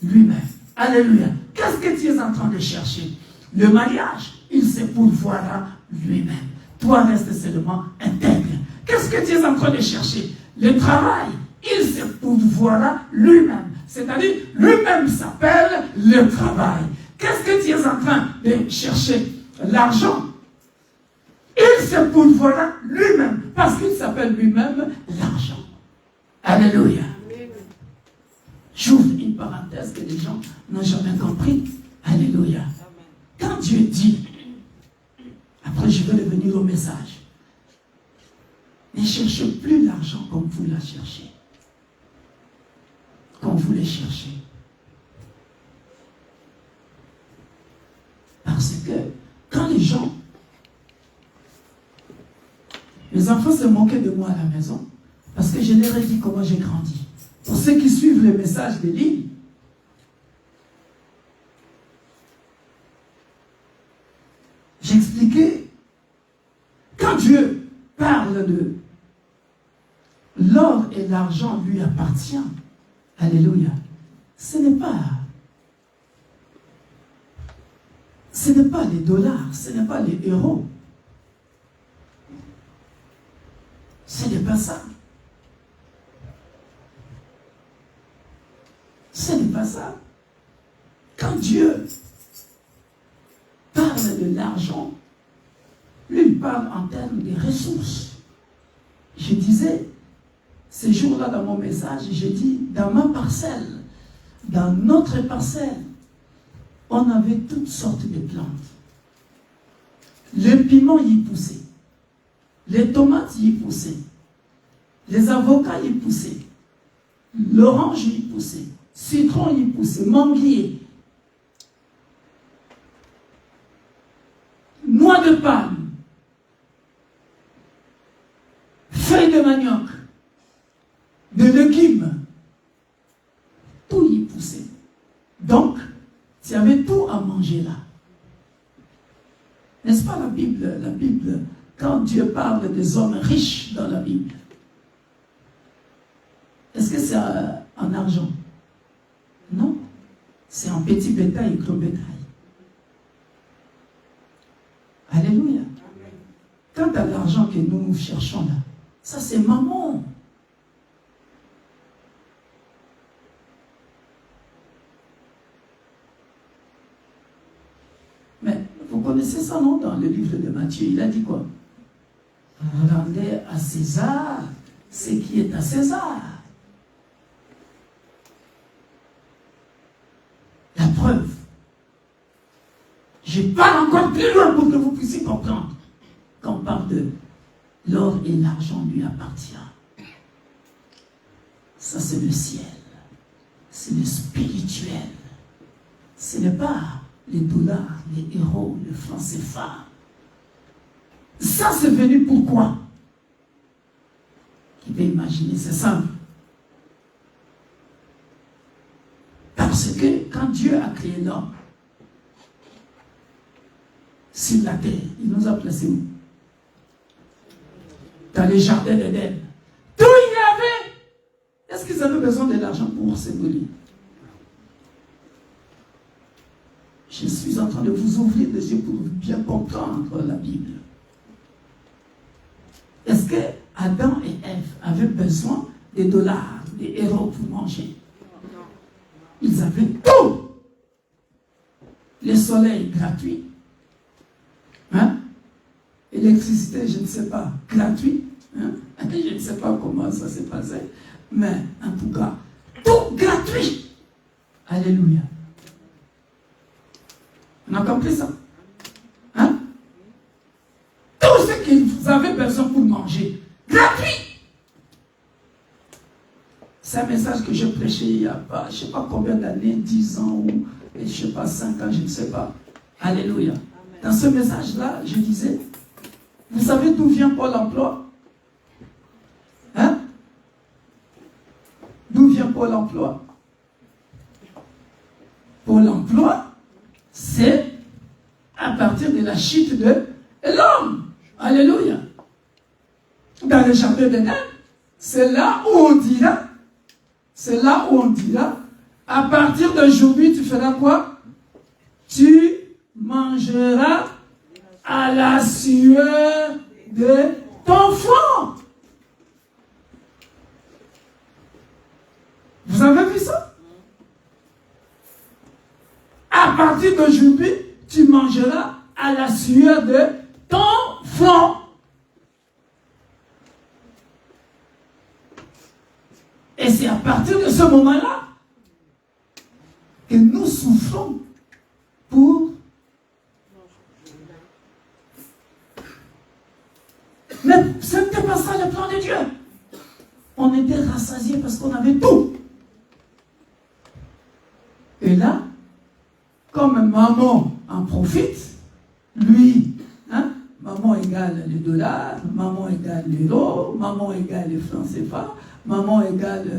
lui-même. Alléluia. Qu'est-ce que tu es en train de chercher? Le mariage, il se pourvoira lui-même. Toi, reste seulement intègre. Qu'est-ce que tu es en train de chercher? Le travail, il se pourvoira lui-même. C'est-à-dire, lui-même s'appelle le travail. Qu'est-ce que tu es en train de chercher? L'argent. Il se pourvoira lui-même. Parce qu'il s'appelle lui-même l'argent. Alléluia. J'ouvre une parenthèse que les gens n'ont jamais compris. Alléluia. Quand Dieu dit, après je vais revenir au message, ne cherchez plus l'argent comme vous la cherchez. Comme vous le cherchez. Parce que quand les enfants se moquaient de moi à la maison, parce que je leur ai dit comment j'ai grandi. Pour ceux qui suivent le message de l'île, j'expliquais, quand Dieu parle de l'or et l'argent lui appartient, alléluia, ce n'est pas les dollars, ce n'est pas les euros. Ce n'est pas ça. Ce n'est pas ça. Quand Dieu parle de l'argent, lui il parle en termes de ressources. Je disais, ces jours-là dans mon message, j'ai dit, dans ma parcelle, dans notre parcelle, on avait toutes sortes de plantes. Le piment y poussait. Les tomates y poussaient. Les avocats y poussaient. L'orange y poussait. Citron y poussait. Manguier. Noix de palme. Feuilles de manioc. De légumes. Tout y poussait. Donc, tu avais tout à manger là. N'est-ce pas la Bible, quand Dieu parle des hommes riches dans la Bible, est-ce que c'est en argent? Non. C'est en petit bétail et gros bétail. Alléluia. Quant à l'argent que nous cherchons là, ça c'est maman. Mais vous connaissez ça, non? Dans le livre de Matthieu, il a dit quoi? Rendez à César ce qui est à César. La preuve. Je parle encore plus loin pour que vous puissiez comprendre. Quand on parle de l'or et l'argent lui appartient. Ça c'est le ciel. C'est le spirituel. Ce n'est pas les dollars, les euros, le franc CFA. Ça c'est venu pourquoi? Qui peut imaginer, c'est simple. Parce que quand Dieu a créé l'homme sur la terre, il nous a placés où? dans les jardins d'Éden. Tout il y avait. Est-ce qu'ils avaient besoin de l'argent pour se nourrir? Je suis en train de vous ouvrir les yeux pour bien comprendre la Bible. Est-ce que Adam et Ève avaient besoin des dollars, des héros pour manger? Ils avaient tout. Le soleil gratuit. Hein? Électricité, je ne sais pas, gratuit. Hein? Je ne sais pas comment ça s'est passé. Mais en tout cas, tout gratuit. Alléluia. On a compris ça? Hein? Tout ce qu'ils avaient besoin pour manger, gratuit. C'est un message que j'ai prêché il n'y a pas, je ne sais pas combien d'années, 10 ans ou je ne sais pas, 5 ans, je ne sais pas. Alléluia. Dans ce message-là, je disais, vous savez d'où vient Pôle emploi? Hein? D'où vient Pôle emploi? Pôle emploi, c'est à partir de la chute de l'homme. Alléluia. Dans le jardin d'Éden, c'est là où on dira, à partir d'aujourd'hui, tu feras quoi? Tu mangeras à la sueur de ton front. Vous avez vu ça? À partir d'aujourd'hui, tu mangeras à la sueur de ton front. Et c'est à partir de ce moment-là que nous souffrons pour... Mais ce n'était pas ça le plan de Dieu. On était rassasiés parce qu'on avait tout. Et là, comme maman en profite, lui, hein, maman égale les dollars, maman égale l'euro, maman égale les francs CFA, maman égale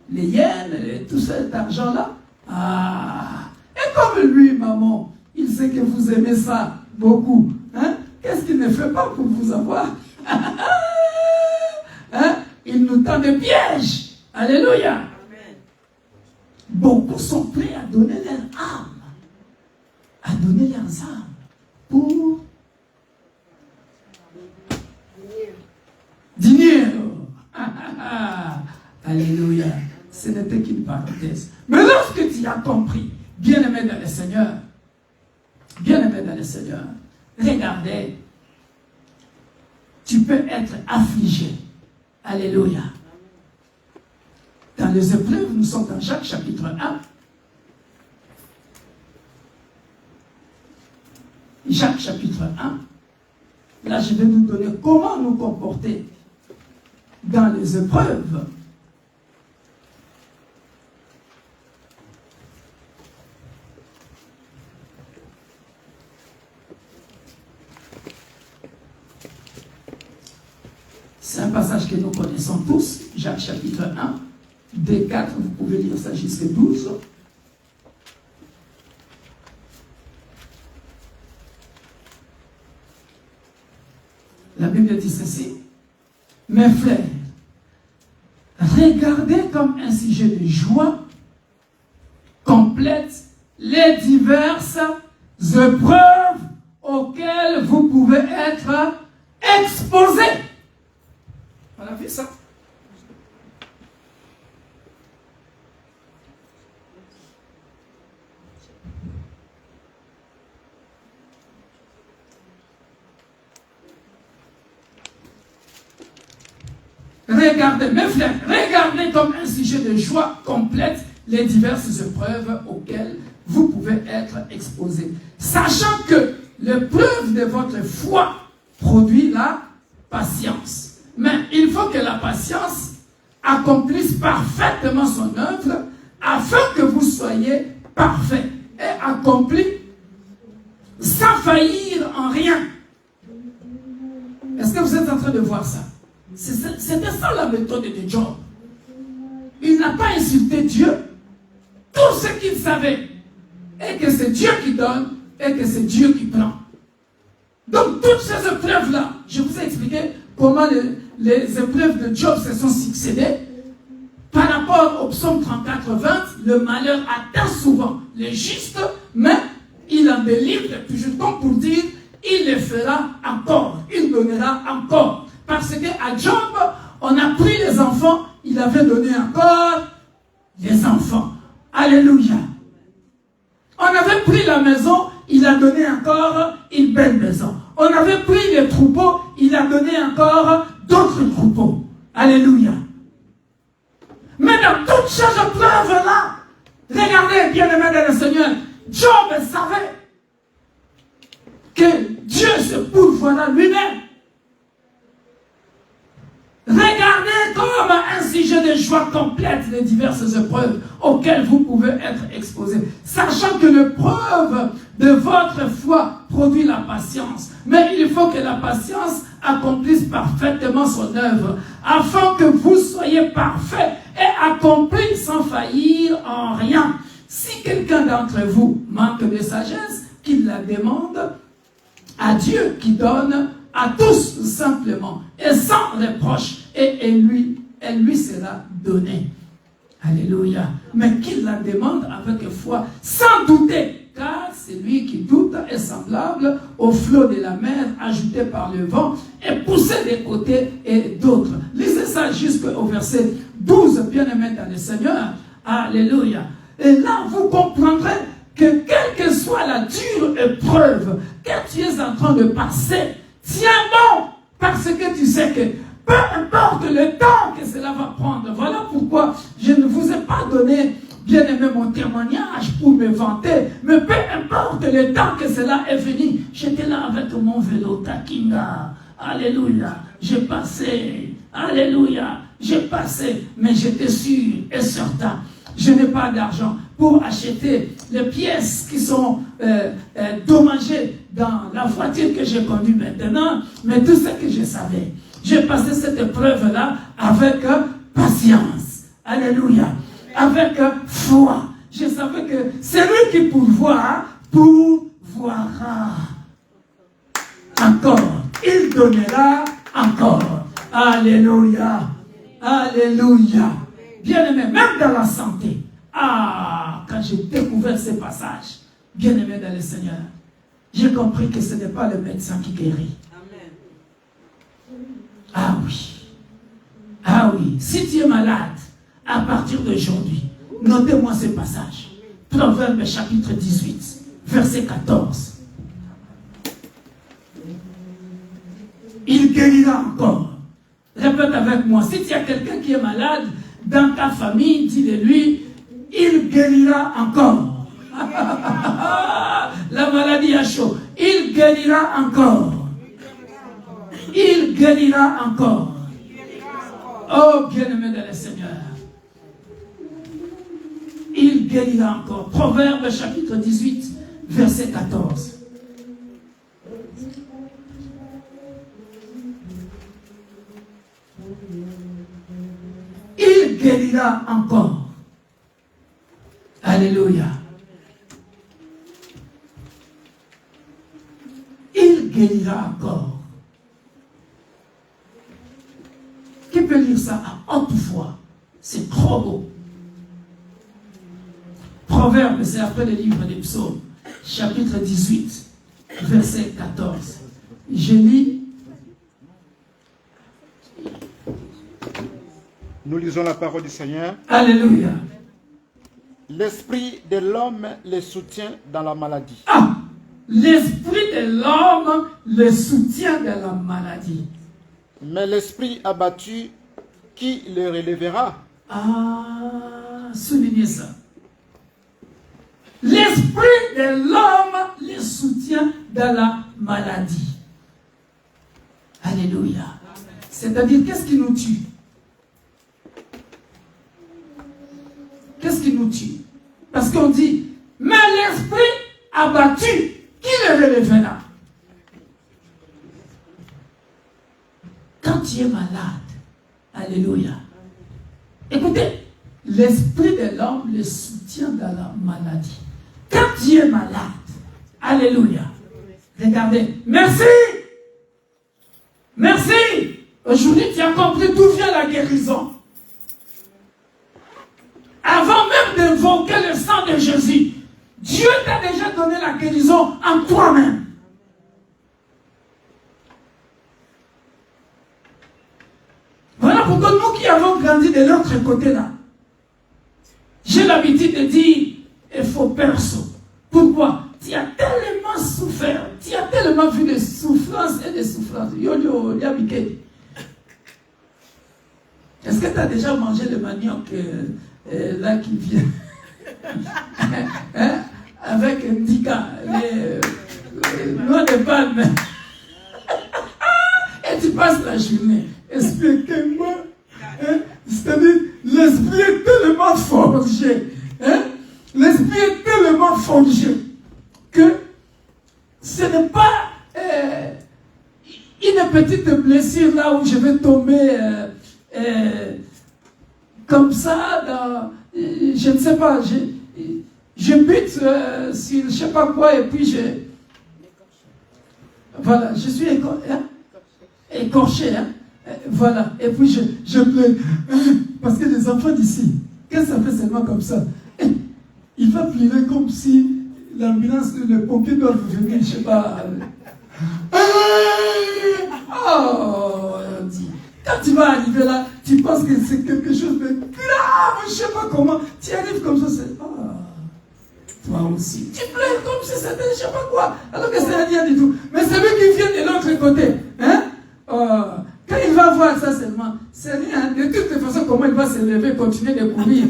les yens, tout cet argent-là. Ah! Et comme lui, maman, il sait que vous aimez ça beaucoup, hein? Qu'est-ce qu'il ne fait pas pour vous avoir? Hein? Il nous tend des pièges. Alléluia. Amen. Beaucoup sont prêts à donner leur âme, à donner leurs âmes pour dîner. Alléluia. Ce n'était qu'une parenthèse. Mais lorsque tu as compris, bien-aimé dans le Seigneur, bien-aimé dans le Seigneur, regardez, tu peux être affligé. Alléluia. Dans les épreuves, nous sommes dans Jacques chapitre 1. Jacques chapitre 1. Là, je vais nous donner comment nous comporter dans les épreuves. C'est un passage que nous connaissons tous, Jacques chapitre 1, dès 4, vous pouvez lire ça jusqu'à 12. La Bible dit ceci: mes frères, regardez comme un sujet de joie complète les diverses épreuves auxquelles vous pouvez être exposés. On a vu ça? Regardez, mes frères, regardez comme un sujet de joie complète les diverses épreuves auxquelles vous pouvez être exposés, sachant que l'épreuve de votre foi produit la patience. Mais il faut que la patience accomplisse parfaitement son œuvre afin que vous soyez parfaits et accomplis sans faillir en rien. Est-ce que vous êtes en train de voir ça? C'était ça la méthode de Job. Il n'a pas insulté Dieu. Tout ce qu'il savait est que c'est Dieu qui donne et que c'est Dieu qui prend. Donc toutes ces épreuves-là, je vous ai expliqué comment les épreuves de Job se sont succédées. Par rapport au psaume 34-20, le malheur atteint souvent les justes, mais il en délivre toujours, comme pour dire, il le fera encore, il donnera encore. Parce qu'à Job, on a pris les enfants, il avait donné encore les enfants. Alléluia. On avait pris la maison, il a donné encore une belle maison. On avait pris les troupeaux, il a donné encore d'autres troupeaux. Alléluia. Mais dans toutes ces preuves-là, regardez, bien-aimés dans le Seigneur, Job savait que Dieu se pourvoira lui-même. Regardez comme un sujet de joie complète les diverses épreuves auxquelles vous pouvez être exposés, sachant que l'épreuve de votre foi produit la patience. Mais il faut que la patience accomplisse parfaitement son œuvre, afin que vous soyez parfaits et accomplis sans faillir en rien. Si quelqu'un d'entre vous manque de sagesse, qu'il la demande à Dieu qui donne à tous simplement et sans reproche, et elle lui sera donnée. Alléluia. Mais qu'il la demande avec foi, sans douter, car celui qui doute est semblable au flot de la mer agité par le vent et poussé des côtés et d'autres. Lisez ça jusqu'au verset 12, bien-aimés dans le Seigneur. Alléluia. Et là, vous comprendrez que quelle que soit la dure épreuve que tu es en train de passer, tiens bon, parce que tu sais que peu importe le temps que cela va prendre. Voilà pourquoi je ne vous ai pas donné, bien aimé, mon témoignage pour me vanter, mais peu importe le temps que cela est venu. J'étais là avec mon vélo Takinga. Alléluia. J'ai passé. Alléluia. J'ai passé, mais j'étais sûr et certain. Je n'ai pas d'argent pour acheter les pièces qui sont dommagées dans la voiture que j'ai conduite maintenant, mais tout ce que je savais. J'ai passé cette épreuve-là avec patience. Alléluia. Avec foi. Je savais que celui qui pourvoira, pourvoira encore. Il donnera encore. Alléluia. Alléluia. Bien-aimé, même dans la santé. Quand j'ai découvert ces passages, bien-aimé dans le Seigneur, j'ai compris que ce n'est pas le médecin qui guérit. Ah oui. Ah oui. Si tu es malade, à partir d'aujourd'hui, notez-moi ce passage. Proverbe chapitre 18, verset 14. Il guérira encore. Répète avec moi. Si tu as quelqu'un qui est malade dans ta famille, dis-le-lui, il guérira encore. La maladie a chaud. Il guérira encore. Il guérira encore. Oh, bien-aimé dans le Seigneur. Il guérira encore. Proverbe chapitre 18, verset 14. Il guérira encore. Alléluia. Il guérira encore. Qui peut lire ça à haute voix? C'est trop beau. Proverbe, c'est après le livre des psaumes, chapitre 18, verset 14. Je lis. Nous lisons la parole du Seigneur. Alléluia. L'esprit de l'homme le soutient dans la maladie. L'esprit de l'homme le soutient dans la maladie. Mais l'esprit abattu, qui le relèvera? Soulignez ça. L'esprit de l'homme le soutient dans la maladie. Alléluia. C'est-à-dire, qu'est-ce qui nous tue? Qu'est-ce qui nous tue? Parce qu'on dit, mais l'esprit abattu, qui le relèvera? Quand tu es malade, alléluia. Écoutez, l'esprit de l'homme le soutient dans la maladie. Quand tu es malade, alléluia. Regardez, merci. Merci. Aujourd'hui, tu as compris d'où vient la guérison. Avant même d'invoquer le sang de Jésus, Dieu t'a déjà donné la guérison en toi-même. Voilà pourquoi nous qui avons grandi de l'autre côté là, j'ai l'habitude de dire, il faut perso. Pourquoi? Tu as tellement souffert, tu as tellement vu des souffrances et des souffrances. Est-ce que tu as déjà mangé le manioc là qui vient hein? Avec un dika, noix de palme. Et tu passes la journée. Expliquez-moi. Hein? C'est-à-dire, l'esprit est tellement forgé. Hein? L'esprit est tellement forgé que ce n'est pas une petite blessure là où je vais tomber comme ça dans, je ne sais pas, je bute sur je ne sais pas quoi et puis voilà, je suis écorché, hein? Voilà, et puis je pleure parce que les enfants d'ici, quand ça fait seulement comme ça, il va pleurer comme si l'ambulance, le pompier doit venir, je ne sais pas. Oh, on dit. Quand tu vas arriver là, tu penses que c'est quelque chose de grave, je ne sais pas comment. Tu arrives comme ça, c'est... toi aussi. Tu pleures comme si c'était je ne sais pas quoi, alors que c'est rien du tout. Mais celui qui vient de l'autre côté, hein? Quand il va voir ça seulement, c'est rien. De toute façon, comment il va se lever, continuer de courir?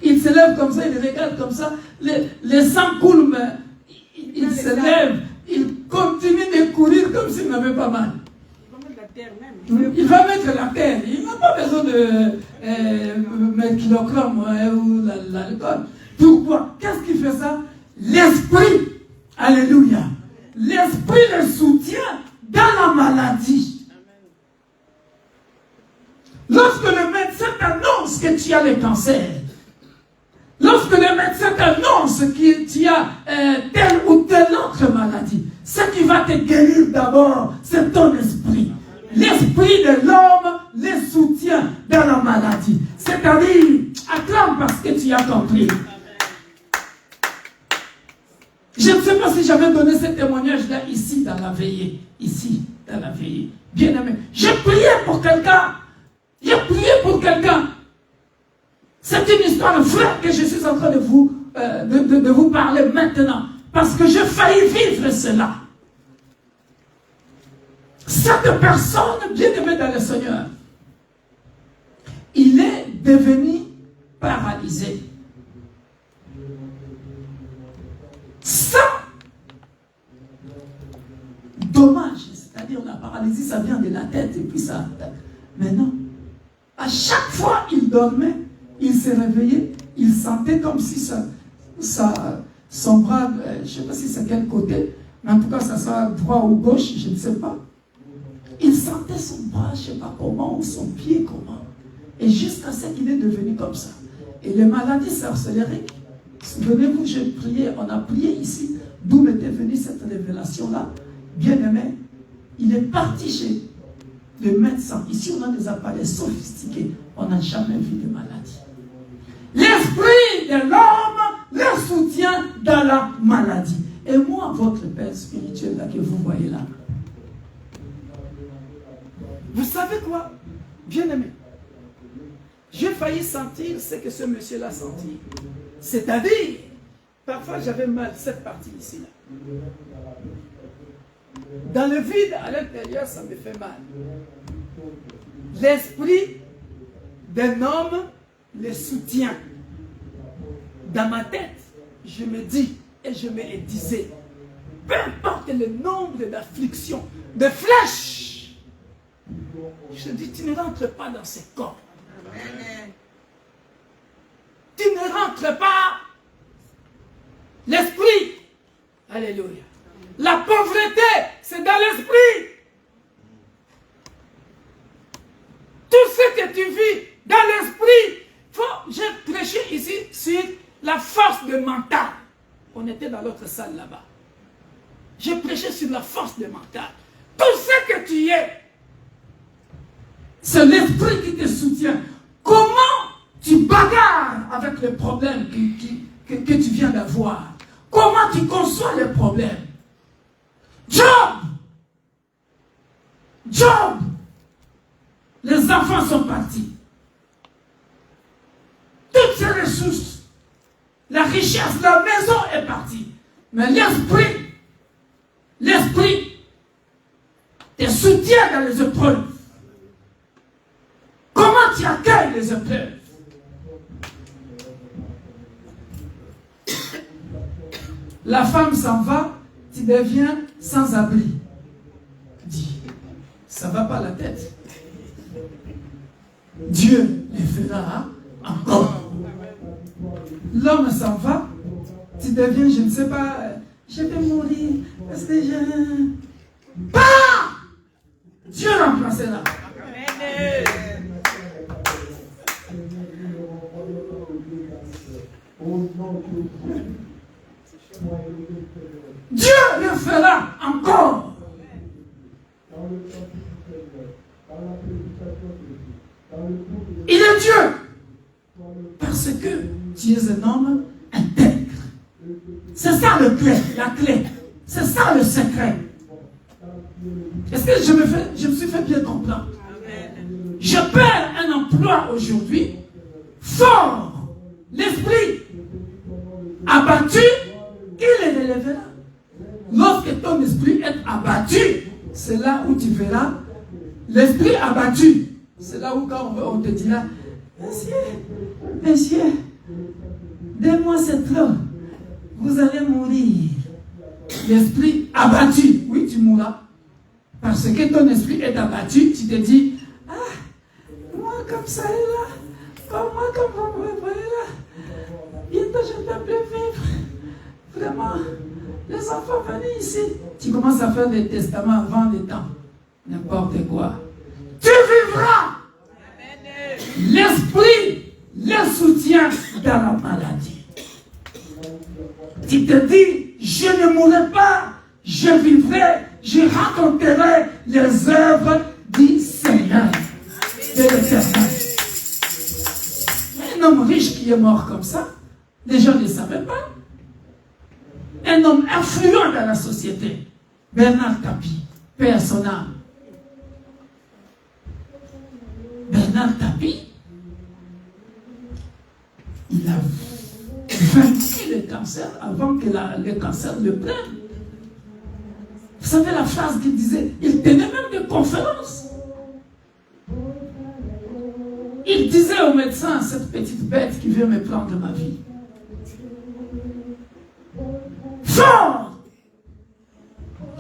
Il se lève comme ça, il regarde comme ça, les sangs coulent, mais il se lève, il continue de courir comme s'il n'avait pas mal. Il va mettre la terre. Il n'a pas besoin de mettre kilogrammes ou l'alcool. Pourquoi? Qu'est-ce qui fait ça? L'esprit. Alléluia. L'esprit le soutient dans la maladie. Lorsque le médecin t'annonce que tu as le cancer, lorsque le médecin t'annonce que tu as telle ou telle autre maladie, ce qui va te guérir d'abord, c'est ton esprit. L'esprit de l'homme le soutient dans la maladie. C'est-à-dire, acclame parce que tu as compris. Je ne sais pas si j'avais donné ce témoignage-là ici dans la veillée. Ici, dans la veillée. Bien aimé. J'ai prié pour quelqu'un. J'ai prié pour quelqu'un. C'est une histoire vraie que je suis en train de vous parler maintenant. Parce que j'ai failli vivre cela. Cette personne, bien aimée dans le Seigneur, il est devenu paralysé. Ça, dommage, c'est-à-dire la paralysie, ça vient de la tête et puis ça. Mais non, à chaque fois il dormait, il se réveillait, il sentait comme si son bras, je ne sais pas si c'est quel côté, mais en tout cas ça soit droit ou gauche, je ne sais pas. Il sentait son bras, je ne sais pas comment, ou son pied comment. Et jusqu'à ce qu'il est devenu comme ça. Et les maladies sorcelleries, souvenez-vous, j'ai prié, on a prié ici, d'où m'était venue cette révélation-là. Bien aimé, il est parti chez le médecin. Ici, on a des appareils sophistiqués. On n'a jamais vu de maladie. L'esprit de l'homme le soutient dans la maladie. Et moi, votre Père spirituel, là, que vous voyez là, vous savez quoi, bien aimé? J'ai failli sentir ce que ce monsieur-là sentit. C'est-à-dire, parfois j'avais mal, cette partie ici. Là. Dans le vide, à l'intérieur, ça me fait mal. L'esprit d'un homme le soutient. Dans ma tête, je me dis et je me disais, peu importe le nombre d'afflictions, de flèches, je dis, tu ne rentres pas dans ce corps. Amen. Tu ne rentres pas l'esprit. Alléluia. La pauvreté, c'est dans l'esprit. Tout ce que tu vis dans l'esprit, j'ai prêché ici sur la force de mental. On était dans l'autre salle là-bas. J'ai prêché sur la force de mental. Tout ce que tu es C'est l'esprit qui te soutient. Comment tu bagarres avec les problèmes que tu viens d'avoir? Comment tu conçois les problèmes? Job! Les enfants sont partis. Toutes ces ressources, la richesse, la maison est partie. Mais l'esprit te soutient dans les épreuves. Comment tu accueilles les épreuves? La femme s'en va, tu deviens sans abri. Dis, ça ne va pas la tête. Dieu les fera encore. L'homme s'en va, tu deviens, je ne sais pas, je vais mourir parce que je... Pas! Dieu remplacera. Dieu le fera encore. Il est Dieu. Parce que tu es un homme intègre. C'est ça le clé, la clé. C'est ça le secret. Est-ce que je me suis fait bien comprendre? Je perds un emploi aujourd'hui fort. L'esprit abattu, il est relèvera. Lorsque ton esprit est abattu, c'est là où tu verras l'esprit abattu. C'est là où quand on te dira, monsieur, 2 mois c'est trop, vous allez mourir. L'esprit abattu, oui tu mourras. Parce que ton esprit est abattu, tu te dis, moi comme ça est là, moi comme vous me voyez là, bientôt je ne peux plus vivre. Vraiment, les enfants venus ici. Tu commences à faire des testaments avant les temps. N'importe quoi. Tu vivras. L'esprit les soutient dans la maladie. Tu te dis, je ne mourrai pas, je vivrai, je raconterai les œuvres du Seigneur de l'Éternel. Un homme riche qui est mort comme ça, les gens ne savaient pas. Un homme influent dans la société, Bernard Tapie, paix à son âme. Bernard Tapie, il a vaincu le cancer avant que le cancer le prenne. Vous savez la phrase qu'il disait, il tenait même des conférences. Il disait au médecin, cette petite bête qui vient me prendre ma vie. Fort!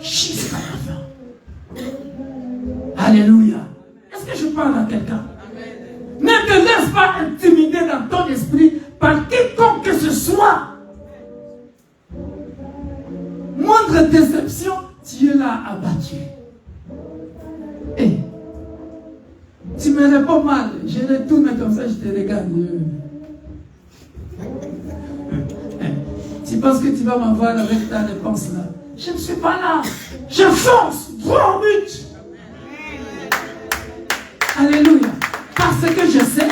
Jusqu'à la fin. Alléluia. Est-ce que je parle à quelqu'un? Ne te laisse pas intimider dans ton esprit par quiconque que ce soit. Moindre déception, tu es là abattu. Et tu me réponds mal, je retourne comme ça, je te regarde. Tu penses que tu vas m'avoir avec ta réponse là? Je ne suis pas là. Je fonce, droit au but. Alléluia. Parce que je sais,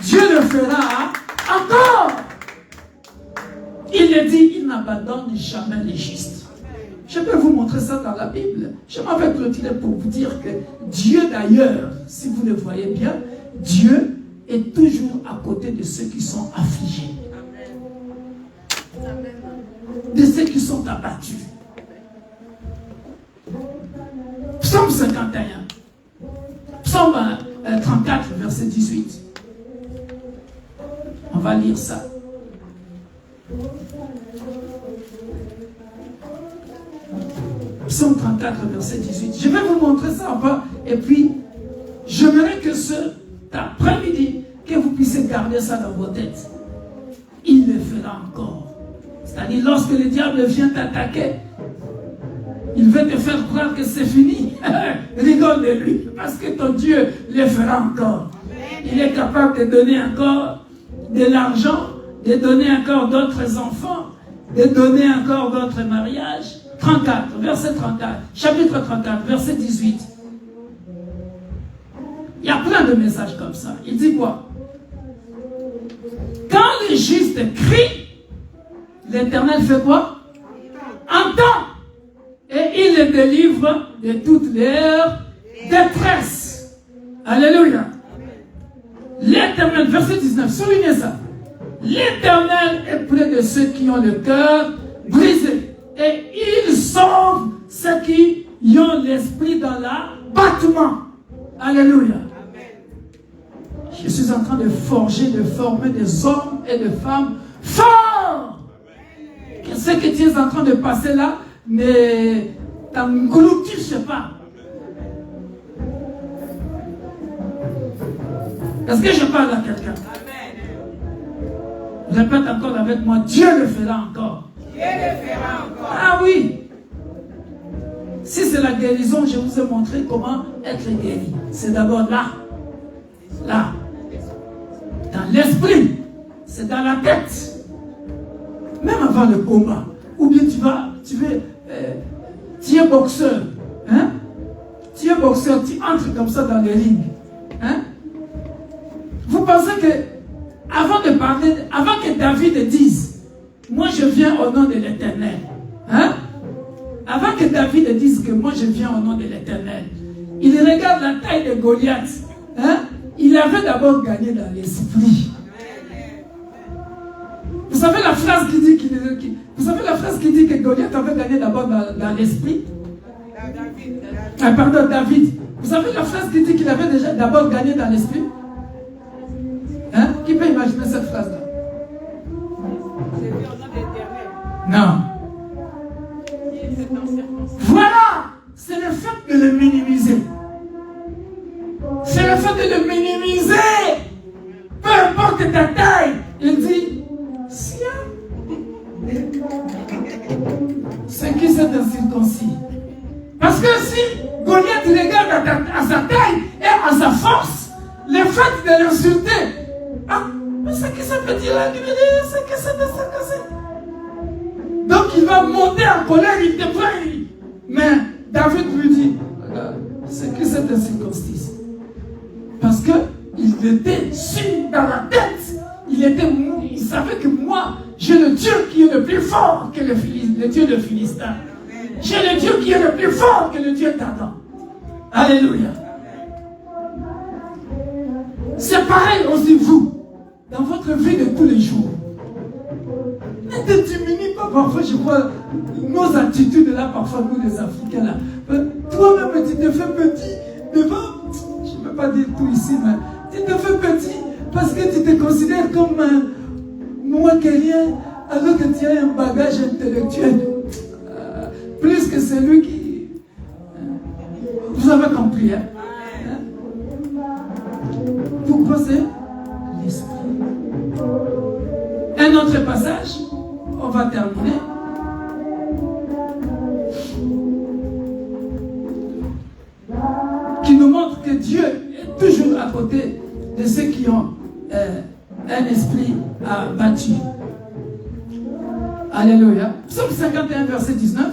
Dieu le fera encore. Il le dit, il n'abandonne jamais les justes. Je peux vous montrer ça dans la Bible. Je m'en vais clôturer pour vous dire que Dieu d'ailleurs, si vous le voyez bien, Dieu est toujours à côté de ceux qui sont affligés. De ceux qui sont abattus. Psaume 51. Psaume 34, verset 18. On va lire ça. Psaume 34, verset 18. Je vais vous montrer ça en bas. Et puis, j'aimerais que cet après-midi, que vous puissiez garder ça dans vos têtes. Il le fera encore. C'est-à-dire, lorsque le diable vient t'attaquer, il veut te faire croire que c'est fini. Rigole de lui, parce que ton Dieu le fera encore. Il est capable de donner encore de l'argent, de donner encore d'autres enfants, de donner encore d'autres mariages. 34, verset 34, chapitre 34, verset 18. Il y a plein de messages comme ça. Il dit quoi? Quand le juste crie, l'Éternel fait quoi? Entend. Et il les délivre de toutes leurs détresses. Alléluia. L'Éternel, verset 19, soulignez ça. L'Éternel est près de ceux qui ont le cœur brisé. Et il sauve ceux qui ont l'esprit dans l'abattement. Alléluia. Je suis en train de forger, de former des hommes et des femmes forts. Que ce que tu es en train de passer là ne t'engloutisse pas. Est-ce que je parle à quelqu'un? Répète encore avec moi, Dieu le fera encore. Dieu le fera encore. Ah oui. Si c'est la guérison, je vous ai montré comment être guéri. C'est d'abord là. Là. Dans l'esprit. C'est dans la tête. Même avant le combat. Ou bien tu es boxeur. Hein? Tu es boxeur, tu entres comme ça dans le ring. Hein? Vous pensez que avant de parler, avant que David dise, moi je viens au nom de l'Éternel. Hein? Avant que David dise que moi je viens au nom de l'Éternel, il regarde la taille de Goliath. Hein? Il avait d'abord gagné dans l'esprit. Vous savez la phrase qui dit que Goliath avait gagné d'abord dans l'esprit? Ah, pardon, David. Vous savez la phrase qui dit qu'il avait déjà d'abord gagné dans l'esprit? Hein? Qui peut imaginer cette phrase-là? Non. Voilà! C'est le fait de le minimiser. C'est le fait de le minimiser. Peu importe ta taille. Il dit, c'est qui c'est incirconcis? Parce que si Goliath regarde à sa taille et à sa force, le fait de l'insulter, ah, mais c'est qui ce petit-là qui me dit, c'est qui c'est incirconcis? Donc il va monter en colère, il te plaint. Mais David lui dit, c'est qui cet incirconcis? Parce qu'il était sûr dans la tête. Il savait que moi, j'ai le Dieu qui est le plus fort que le Dieu de Philistin. J'ai le Dieu qui est le plus fort que le Dieu d'Adam. Alléluia. C'est pareil aussi vous, dans votre vie de tous les jours. Ne te diminue pas parfois, je vois nos attitudes là, parfois nous les Africains là. Toi-même tu te fais petit devant, je ne veux pas dire tout ici, mais tu te fais petit parce que tu te considères comme moins que rien, alors que tu as un bagage intellectuel plus que celui qui... Vous avez compris, hein? Pourquoi c'est l'esprit? Un autre passage, on va terminer. Qui nous montre que Dieu est toujours à côté de ceux qui ont un esprit abattu. Alléluia. Psaume 51, verset 19.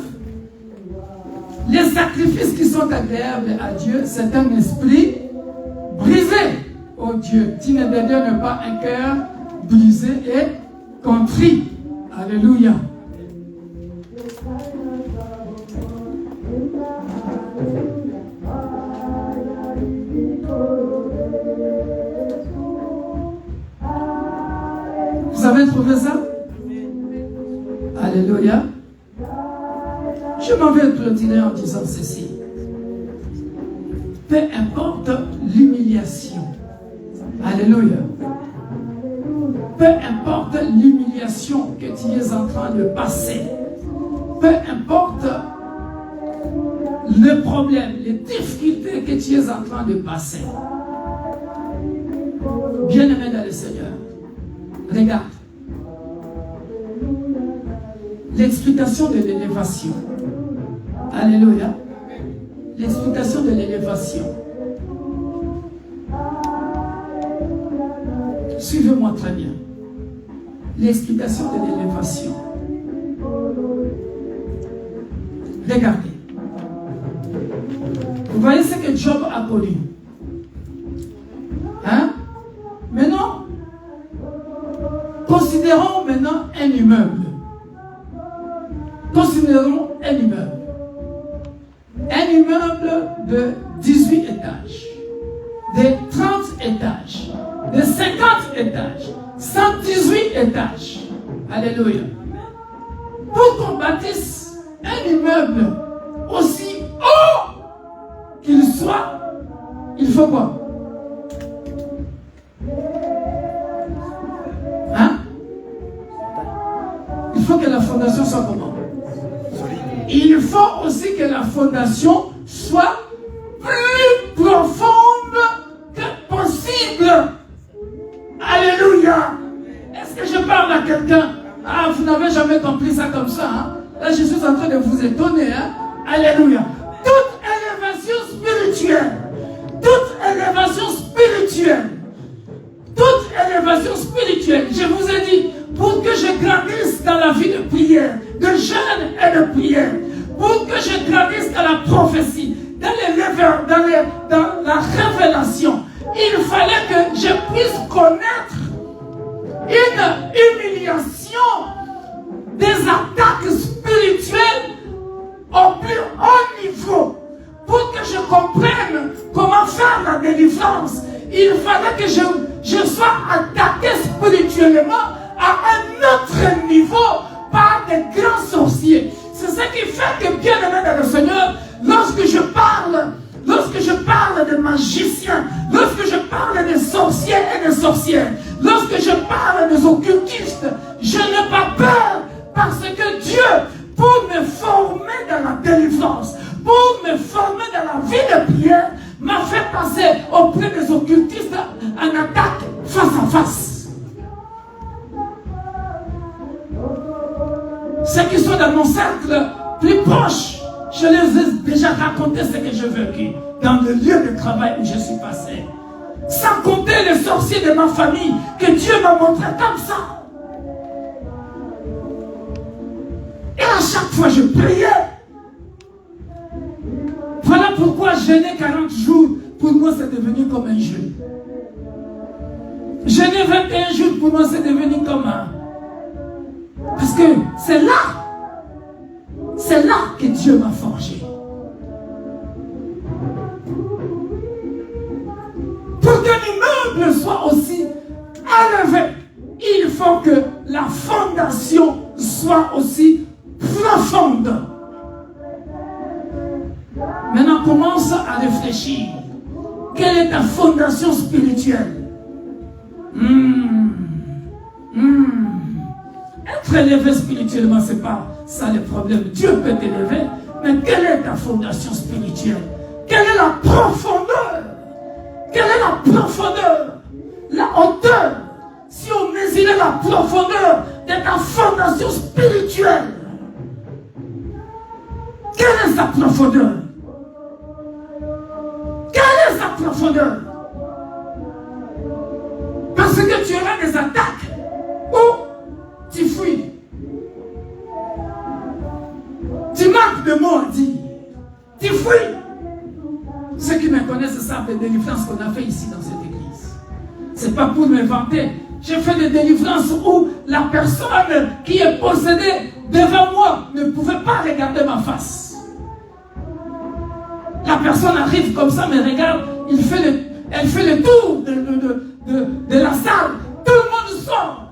Les sacrifices qui sont agréables à Dieu, c'est un esprit brisé. Oh Dieu, tu ne dédaignes pas un cœur brisé et contrit. Alléluia. Vous avez trouvé ça? Alléluia. Je m'en vais clôturer en disant ceci. Peu importe l'humiliation. Alléluia. Peu importe l'humiliation que tu es en train de passer. Peu importe le problème, les difficultés que tu es en train de passer. Bien-aimé dans le Seigneur, regarde. L'explication de l'élévation. Alléluia. L'explication de l'élévation. Suivez-moi très bien. L'explication de l'élévation. Regardez. Vous voyez ce que Job a connu. Considérons maintenant un immeuble. Considérons un immeuble. Un immeuble de 18 étages, de 30 étages, de 50 étages, 118 étages. Alléluia. Pour qu'on bâtisse un immeuble aussi haut qu'il soit, il faut quoi? Hein? Il faut que la fondation soit comment? Il faut aussi que la fondation soit plus profonde que possible. Alléluia. Est-ce que je parle à quelqu'un? Ah, vous n'avez jamais compris ça comme ça. Hein? Là, je suis en train de vous étonner. Hein? Alléluia. Toute élévation spirituelle, je vous ai dit, pour que je grandisse dans la vie de prière, de jeûne et de prière, pour que je grandisse dans la prophétie, dans la révélation, il fallait que je puisse connaître une humiliation des attaques spirituelles au plus haut niveau. Pour que je comprenne comment faire la délivrance, il fallait que je sois attaqué spirituellement à un autre niveau par des grands sorciers. C'est ce qui fait que, bien aimé dans le Seigneur, lorsque je parle de magiciens, lorsque je parle des sorciers et des sorcières, lorsque je parle des occultistes, je n'ai pas peur, parce que Dieu, pour me former dans la délivrance, pour me former dans la vie de prière, m'a fait passer auprès des occultistes en attaque face à face. Ceux qui sont dans mon cercle plus proche, je les ai déjà raconté ce que j'ai vécu dans le lieu de travail où je suis passé. Sans compter les sorciers de ma famille que Dieu m'a montré comme ça. Et à chaque fois je priais. Voilà pourquoi jeûner 40 jours, pour moi c'est devenu comme un jeu. Jeûner 21 jours, pour moi c'est devenu comme un... Parce que c'est là que Dieu m'a forgé. Pour que l'immeuble soit aussi élevé, il faut que la fondation soit aussi profonde. Maintenant, commence à réfléchir. Quelle est ta fondation spirituelle? Être élevé spirituellement, ce n'est pas ça le problème. Dieu peut t'élever, mais quelle est ta fondation spirituelle? Quelle est la profondeur? Quelle est la profondeur? La hauteur? Si on mesurait la profondeur de ta fondation spirituelle, quelle est sa profondeur? Quelle est sa profondeur? Parce que tu auras des attaques où tu fuis. Tu manques de mots à dire. Tu fuis. Ceux qui me connaissent savent les délivrances qu'on a fait ici dans cette église. Ce n'est pas pour me vanter. J'ai fait des délivrances où la personne qui est possédée devant moi ne pouvait pas regarder ma face. La personne arrive comme ça, me regarde, elle fait le tour de la salle. Tout le monde sort.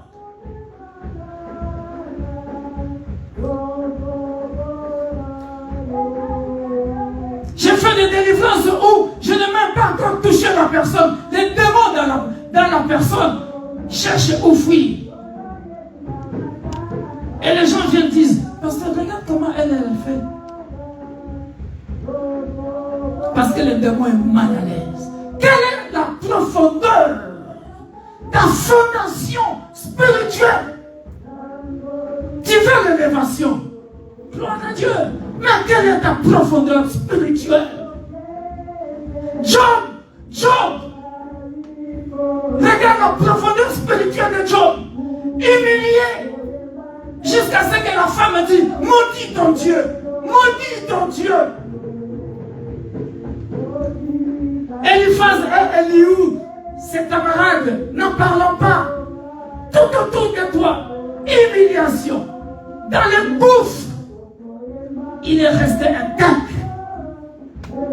J'ai fait des délivrances où je n'ai même pas encore touché la personne. Les démons dans la personne cherchent où fuir. Et les gens viennent dire, pasteur, regarde comment elle fait. Parce que le démon est mal à l'aise. Quelle est la profondeur, ta fondation spirituelle? Tu veux l'élévation? Gloire à Dieu. Mais quelle est ta profondeur spirituelle? Job, regarde la profondeur spirituelle de Job. Humilié. Jusqu'à ce que la femme dit, maudit ton Dieu. Maudit ton Dieu. Eliphaz et Elihu, ses camarades, n'en parlons pas. Tout autour de toi, humiliation, dans le gouffre, il est resté intact.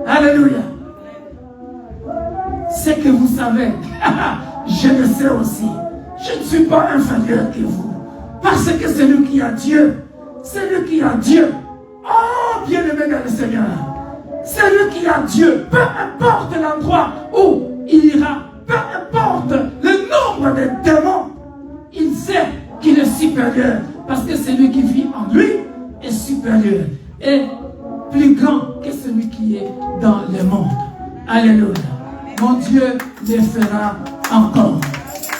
Alléluia. C'est que vous savez, je le sais aussi, je ne suis pas inférieur que vous. Parce que celui qui a Dieu, celui qui a Dieu, oh bien-aimé dans le Seigneur, celui qui a Dieu, peu importe l'endroit où il ira, peu importe le nombre de démons, il sait qu'il est supérieur. Parce que celui qui vit en lui est supérieur. Et plus grand que celui qui est dans le monde. Alléluia. Mon Dieu le fera encore.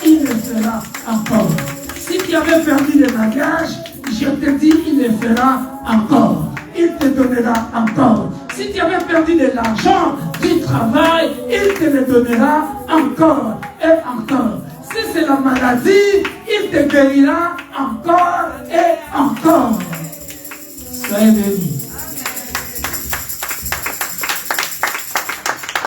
Il le fera encore. Si tu avais perdu le bagage, je te dis, il le fera encore. Il te donnera encore. Si tu avais perdu de l'argent, du travail, il te le donnera encore et encore. Si c'est la maladie, il te guérira encore et encore.